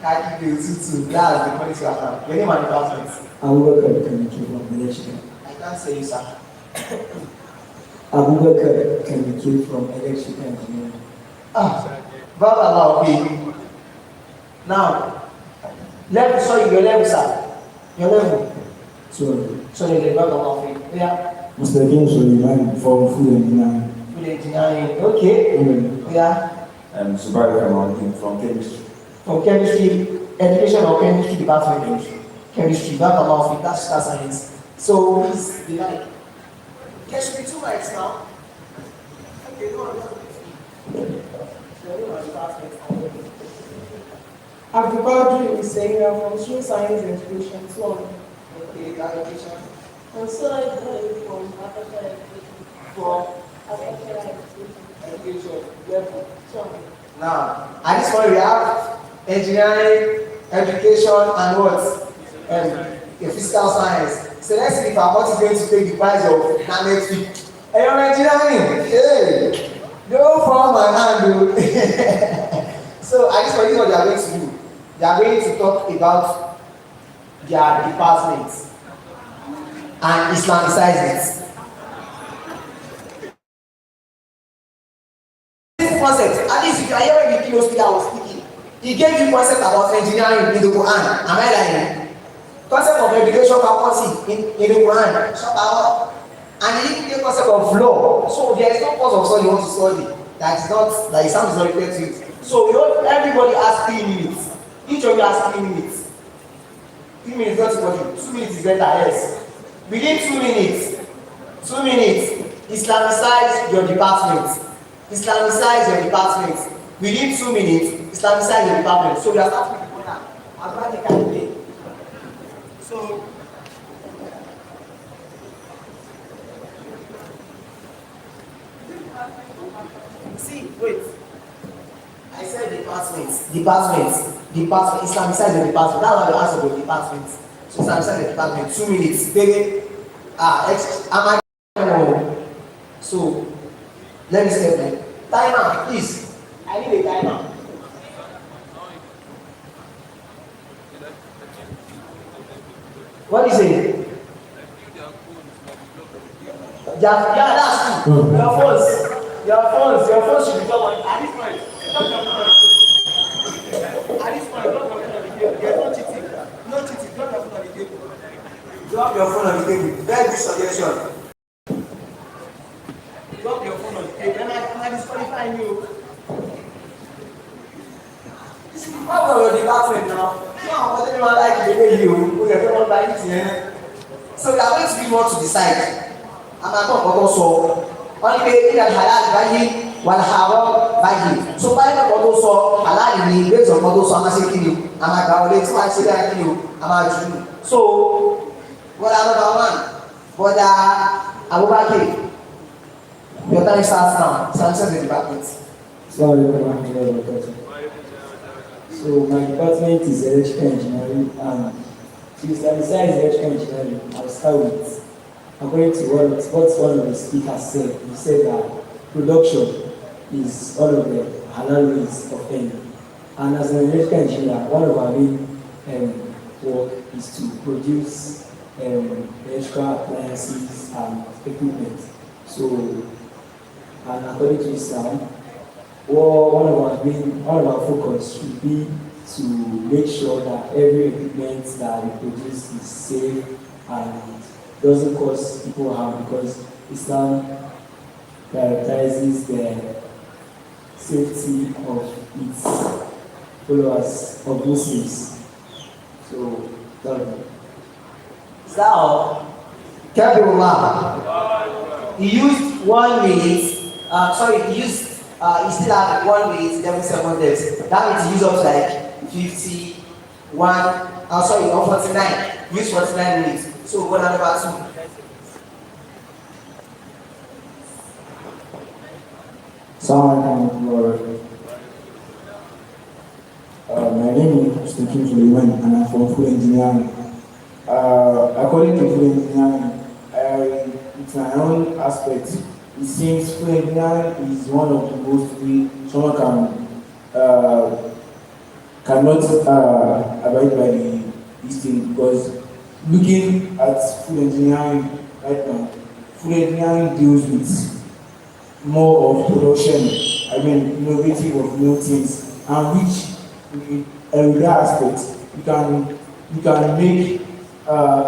Kakibu, Tutu, that's the policy account. Your name and department? Abubakar Kaniki from election. I can't say you, sir. Abubakar Kaniki from election engineering. God allow me. Now, level, sorry, your level, sir. Your level. Sorry, the God allow me. Yeah. Mr. James Soliman from food engineering. Food engineering, okay. Yeah. Subari Kamalkin from chemistry. From chemistry, education or chemistry department. Chemistry, God allow me. That's science. So, please, the mic. There should be 2 mics now. Okay, no, Agriculture is saying from social science and education, so on. Okay, education. And so I from agriculture Education. Level. So now, at this point we have engineering, education, and what? Physical science. So let's see if our boss is going to take the prize of Namets. Hey, you're engineering. Hey, go from my hand, dude. So at this point, this is what they are going to do. They are going to talk about their department and Islamicize it. This concept, at least if you are hearing the keynote speaker was speaking, he gave you concept about engineering in the Quran. Am I lying? Concept of education faculty in the Quran. And he gave you concept of law. So there is no course of study you want to study that Islam is not related to it. So everybody has 3 minutes. Each of you has 3 minutes. 3 minutes not too much. 2 minutes is better, yes. Within 2 minutes, Islamicize your department. Islamicize your department. Within 2 minutes, Islamicize your department. So we are starting with the corner. Automatically. So see, wait. I said department, Islamicize the department. That's why you ask about department. So Islamicize the department, 2 minutes. Baby, so let me step in. Timer, please. I need a timer. What is it? Yeah, that's true. Your phones should be done at this point. At this point, don't put it on the table. There's no cheating. No cheating. Don't put it on the table. Drop your phone on the table. Very good suggestion. Drop your phone on the table. Am I disqualifying you? This is the problem with the department now. No, but anyone like the way you don't buy it. So we are going to be more to decide. a máa tọ́ ọ̀pọ̀ tó sọ wọ́n ní pé ilẹ̀ halal báyìí wà ní haram báyìí so báyìí ọ̀pọ̀ tó sọ halal ni bẹ́ẹ̀ ọ̀pọ̀ tó sọ a máa ṣe kí ni a máa gbà wọlé tí wọ́n á ṣe dára kí ni o a máa jù ú so bọ́dà number one bọ́dà Abubakar your time starts now Samson the department. So my department is electrical engineering and besides electrical engineering, I'll start with, according to what one of the speakers said, he said that production is one of the halal ways of earning. And as an electrical engineer, one of our main work is to produce electrical appliances and equipment. So, and according to Islam, one of our focus should be to make sure that every equipment that we produce is safe and doesn't cause people harm, because Islam prioritizes the safety of its followers, of Muslims. So, Kabirullah, he used 1 minute, he still had 1 minute, 11 seconds. That means he used up to like 49, use 49 minutes. So go down number 2. My name is Sustenance and I'm from food engineering. According to food engineering, it's my own aspect. It seems food engineering is one of the most someone cannot abide by this thing, because looking at food engineering right now, food engineering deals with more of production, innovative of new things, and which in that aspect you can make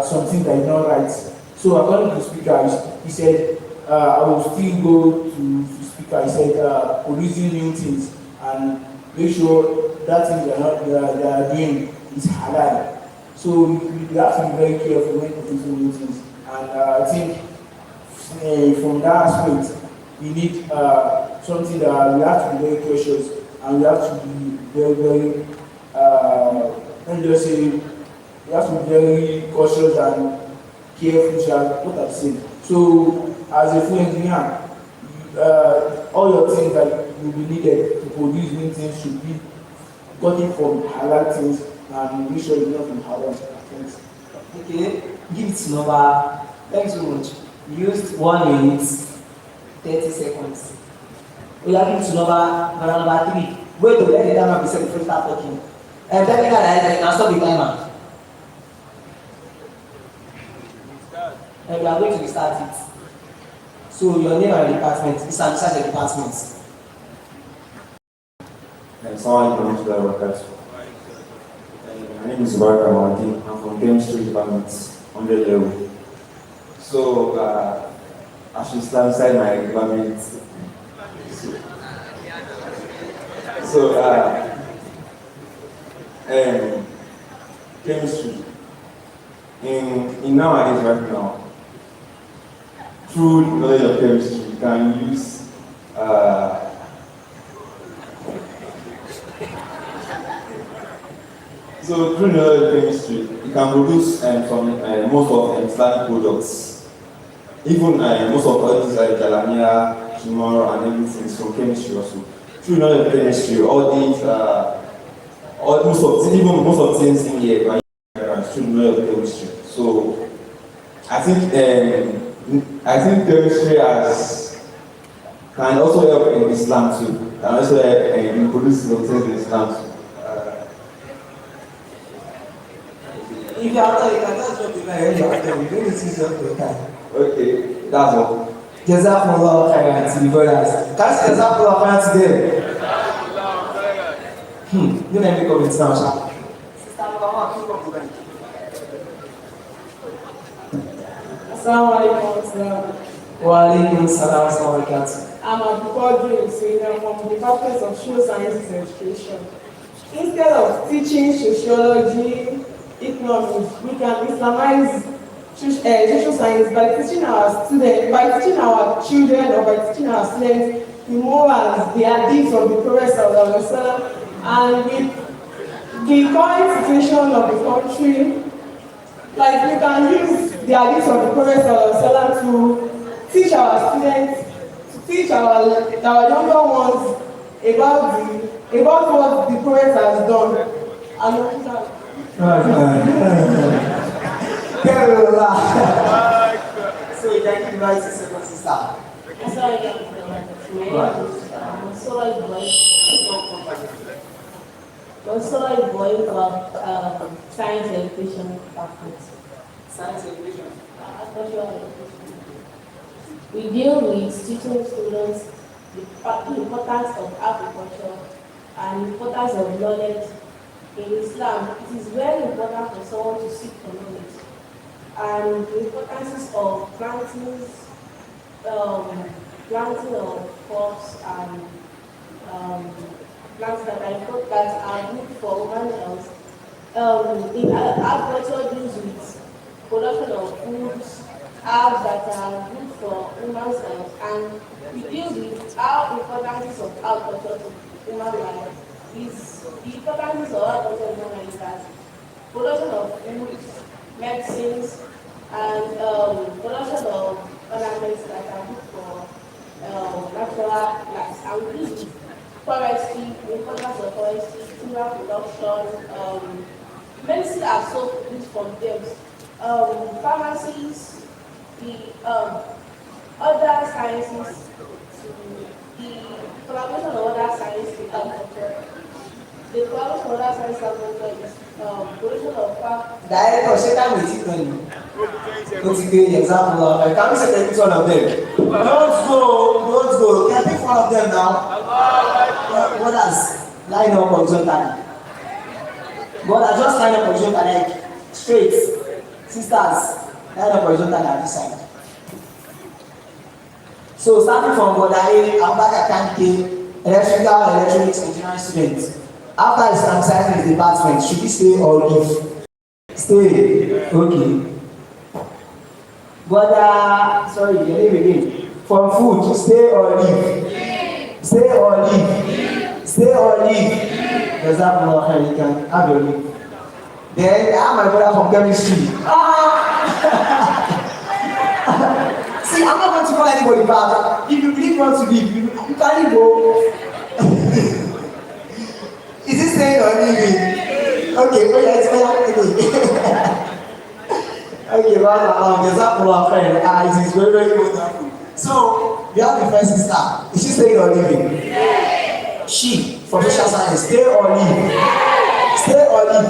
something that is not right. So according to the speaker, he said, I will still go to the speaker, he said, producing new things and make sure that thing they are doing is halal. So you have to be very careful when producing new things. And I think from that aspect, we need something that we have to be very cautious, and we have to be very, we have to be very cautious and careful, what I'm saying. So as a food engineer, all your things that will be needed to produce new things should be gotten from halal things, and make sure it's not from haram things. Okay, give it number. Thanks so much. You used 1 minute, 30 seconds. We are giving to number 3. Wait to let the timer be set before you start talking. And tell me that I can stop the timer. And we are going to restart it. So your name and department is an research department. My name is Baraka Mawati. I'm from chemistry department, 100 level. So I should stand inside my department. So chemistry. In nowadays right now, through knowledge of chemistry, you can use so through knowledge of chemistry, you can produce most of Islamic products. Even most of products like Jalania, Kimor, and everything is from chemistry also. Through knowledge of chemistry, most of things in here are through knowledge of chemistry. So I think chemistry can also help in Islam too. Can also help in producing things in Islam too. If you are not, you can just drop the line when you are done. You don't need to use up your time. Okay, that's all. Jazakumullah khairan to the brothers. Can't you Jazakumullah khairan to them? You let me comment now, sir. Assalamu alaikum. Wa alaikum salam wa barakatuh. I'm Abdul Senior from the Department of Social Sciences and Education. Instead of teaching sociology, economics, we can Islamize social science by teaching our students, by teaching our children or by teaching our students the morals, the hadiths of the Prophet Sallallahu and with the current situation of the country, like we can use the hadiths of the Prophet Sallallahu to teach our students, to teach our younger ones about what the Prophet has done. So you can invite the second sister. Also, going about science education pathways. Science education. We deal with teaching students the importance of agriculture and the importance of knowledge. In Islam, it is very important for someone to seek for knowledge. And the importance of planting of crops and plants that are good for human health. In agriculture deals with production of foods, herbs that are good for human health, and we deal with how importance of agriculture to human life is the importance of agriculture in human life is that production of foods, medicines, and production of ornaments that are good for natural life. And we deal with forestry, the importance of forestry, timber production, medicine are so good from them. Pharmacies, the other sciences, the collaboration of other sciences with agriculture. The collaboration of other sciences with agriculture is production of farm. Director, say that with you. Don't give the example of, I can't say that one of them. Don't go. Can I pick one of them now? Brothers, line up horizontally. Brothers, just line up horizontally, like straight. Sisters, line up horizontally at this side. So starting from Brother A, Abaka Kanke, electrical and electronics engineering students. After his exercising his department, should he stay or leave? Stay. Okay. Brother, sorry, your name again. For food, stay or leave? Stay or leave? Stay or leave? Does that mean you can have your leave? Then I have my brother from chemistry. See, I'm not going to call anybody back. If you really want to leave, you can go. Is he staying or leaving? Okay, okay, well, there's that one friend. It is very, very wonderful. So, we have the first sister. Is she staying or leaving? Yeah. She, from social science, stay or leave? Yeah. Stay or leave?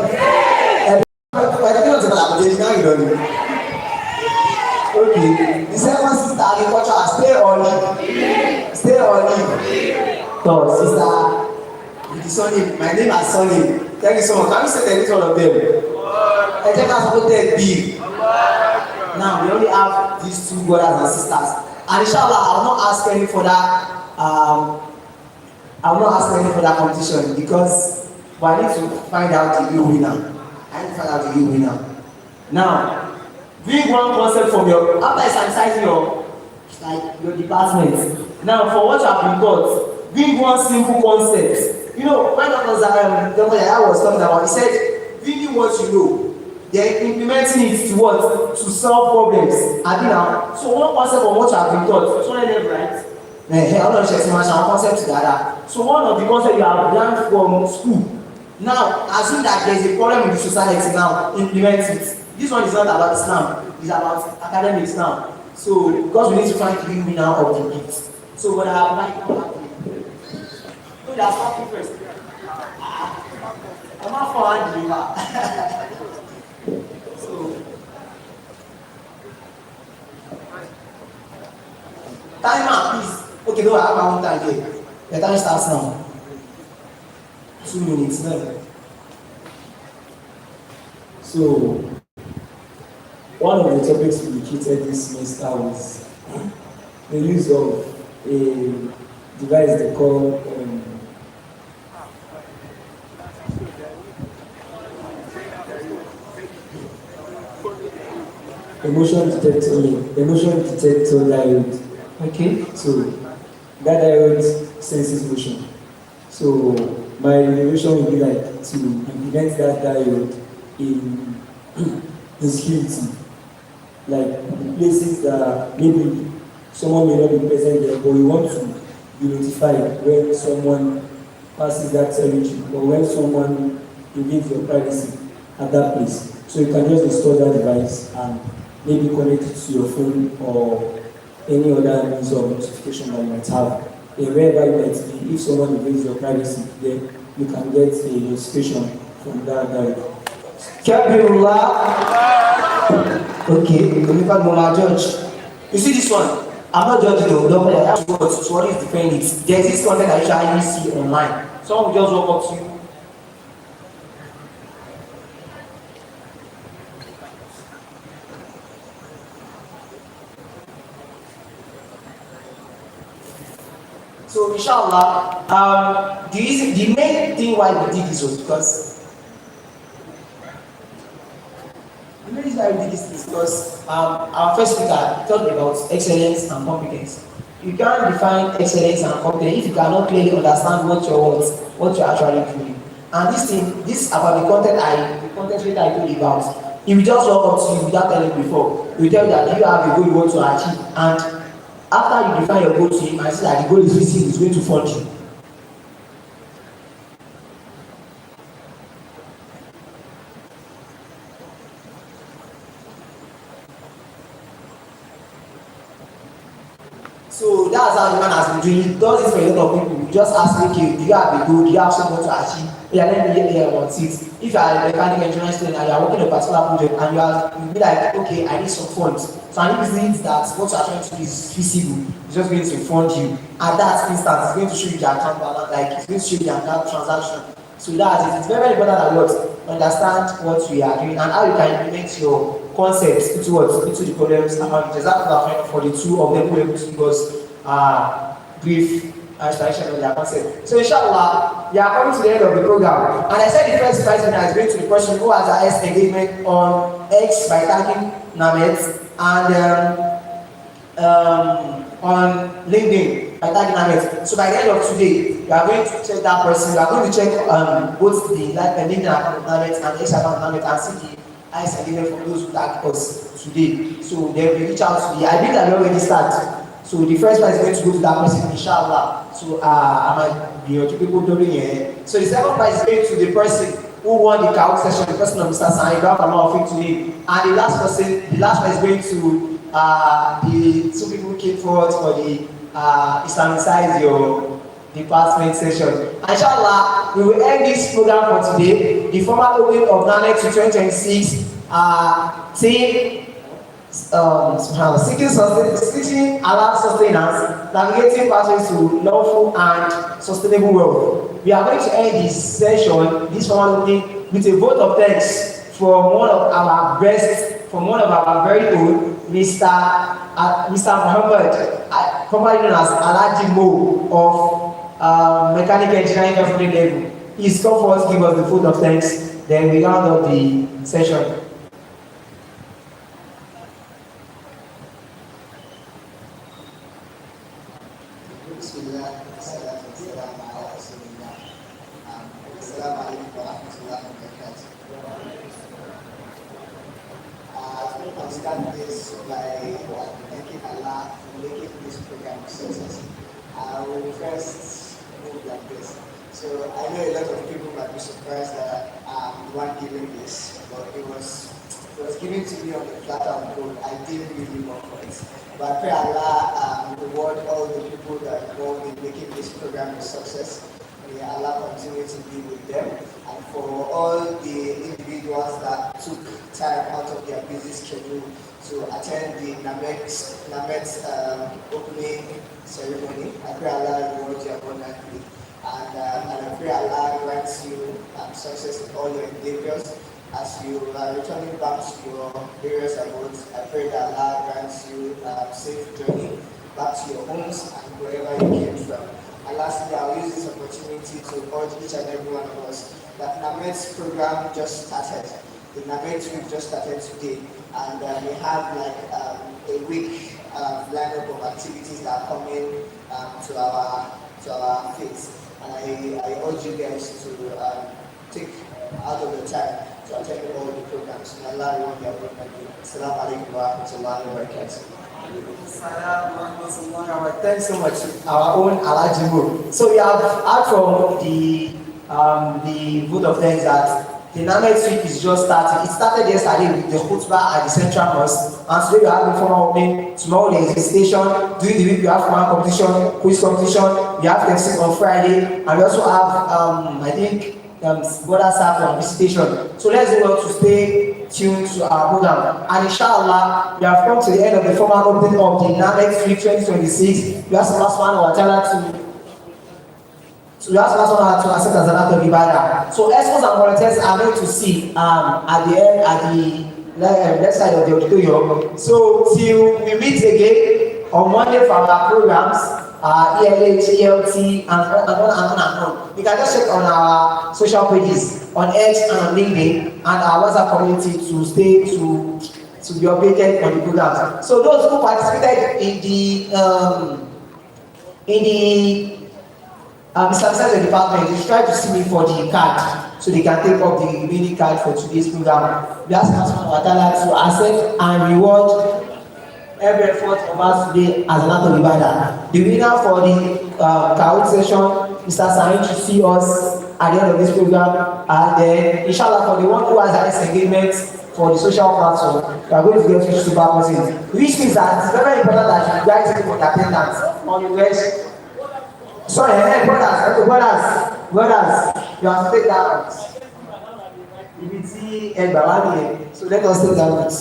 Okay, the second sister, agriculture, stay or leave? Stay or leave? So, sister, with the surname, my name is surname. Thank you so much. Can you say the name of them? I think that's what they big. Now we only have these two brothers and sisters. And inshallah, I will not ask any further competition because I need to find out the real winner. Now, bring one concept from your after exercising your department. Now, for what you have been taught, bring one simple concept. You know, when Dr. Zahra was talking about, he said, bringing what you know. They're implementing it to what? To solve problems. Now, so one concept of what you have been taught, so let them right? I'm not sure one concept together. So one of the concepts you have learned from school. Now, assume that there is a problem in the society now, implement it. This one is not about Islam, it's about academics now. So, because we need to find the real winner of the gift. So, what I have right now, no, that's not first. I'm not for hand deliver. So, timer, please. Okay, no, I have my own time here. The time starts now. 2 minutes now. So, one of the topics we treated this semester was the use of a device they call emotion detector diode. Okay. So that diode senses motion. So my innovation would be like to implement that diode in in security, like places that maybe someone may not be present there, but we want to be notified when someone passes that territory or when someone invades your privacy at that place. So you can just install that device and maybe connect it to your phone or any other means of notification that you might have. And wherever you might be, if someone invades your privacy, then you can get a notification from that guy. Okay, Oliver Mola Judge. You see this one? I'm not judging the doctor, I have to what is defending it. There's this content I usually see online. Someone will just walk up to you. So inshallah, the main thing why we did this was because the main reason why we did this is because our first speaker talked about excellence and competence. You can't define excellence and competence if you cannot clearly understand what you're actually doing. And this about the content later I told you about. If you just walk up to you without telling you before, he will tell you that you have a goal you want to achieve, and after you define your goal to him and see that the goal is visible, he's going to fund you. So that's how the man has been doing. He does this for a lot of people. You just ask me, okay, do you have a goal? Do you have something to achieve? Yeah, let me hear about it. If you are a mechanical engineering student and you are working on a particular project and you'll be like, okay, I need some funds. So I need that what you are trying to do is feasible. It's just going to fund you. At that instance, it's going to show you the account balance, like it's going to show you the account transaction. So that's it. It's very, very important that what understand what we are doing and how you can implement your concepts into the problems around it. Exactly for the two of them who were able to give us brief explanation of their concept. So inshallah, we are coming to the end of the program. And I said the first prize winner is going to the person who has the highest engagement on X by tagging Namets and on LinkedIn by tagging Namets. So by the end of today, we are going to check that person. We are going to check both the LinkedIn account of Namets and the X account of Namets and see the highest engagement for those who tag us today. So they will reach out to me. I believe that we already start. So the first prize is going to go to that person, inshallah. So I might be your people doing it. So the second prize is going to the person who won the Kahoot session, the person of Mr. San. You have a lot of things to him. And the last prize is going to the two people who came forward for the Islamicize your department session. Inshallah, we will end this program for today. The formal opening of Namets 2026 team. Seeking Halal sustenance, navigating pathways to lawful and sustainable wealth. We are going to end this session, this formal opening, with a vote of thanks from one of our very own, Mr. Muhammad, commonly known as Alaji Mo of Mechanical Engineering Government level. He's come for us to give us the vote of thanks. Then we round up the session. So I know a lot of people might be surprised that I'm the one giving this, but it was given to me on the platter of gold. I didn't really work for it. But I pray Allah reward all the people that are involved in making this program a success. May Allah continue to be with them. And for all the individuals that took time out of their busy schedule to attend the Namets opening ceremony, I pray Allah reward you abundantly. And I pray Allah grants you success in all your endeavors. As you are returning back to your various abodes, I pray that Allah grants you a safe journey back to your homes and wherever you came from. And lastly, I'll use this opportunity to urge each and every one of us that Namets program just started. the Namets week just started today, and we have like a week lineup of activities that are coming to our feet. And I urge you guys to take out of the time to attend all the programs. May Allah reward your program. Assalamu alaikum wa rahmatullahi wa barakatuh. Thanks so much, our own Alajibu. So we have heard from the vote of thanks that the Namets week is just starting. It started yesterday with the khutbah at the Central Mosque, and today we have the formal opening. Tomorrow there is a station. During the week we have formal competition, quiz competition. We have tafsir on Friday, and we also have I think border staff on visitation. So let's go on to stay tuned to our program. And inshallah, we have come to the end of the formal opening of the Namets week 2026. We ask Allah subhanahu wa ta'ala to accept as an act of ibadah. So experts and volunteers are going to see at the left side of the auditorium. So till we meet again on Monday for our programs, ELH, ELT, and on. You can just check on our social pages on X and on LinkedIn and our WhatsApp community to stay to be updated on the programs. So those who participated in the Mr. department, they try to see me for the card so they can take up the remaining card for today's program. We ask Allah to accept and reward every effort of us today as an act of ibadah. The winner for the Kahoot session, Mr. Sahin, to see us at the end of this program, and then inshallah for the one who has highest engagement for the social platform, we are going to get 50 super persons. Which means that it's very important that you guys take on the attendance on the rest. Sorry, brothers, you have to take that out. So let us take that out.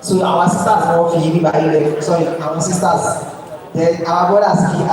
So our sisters are all sorry, our sisters. Then our brothers and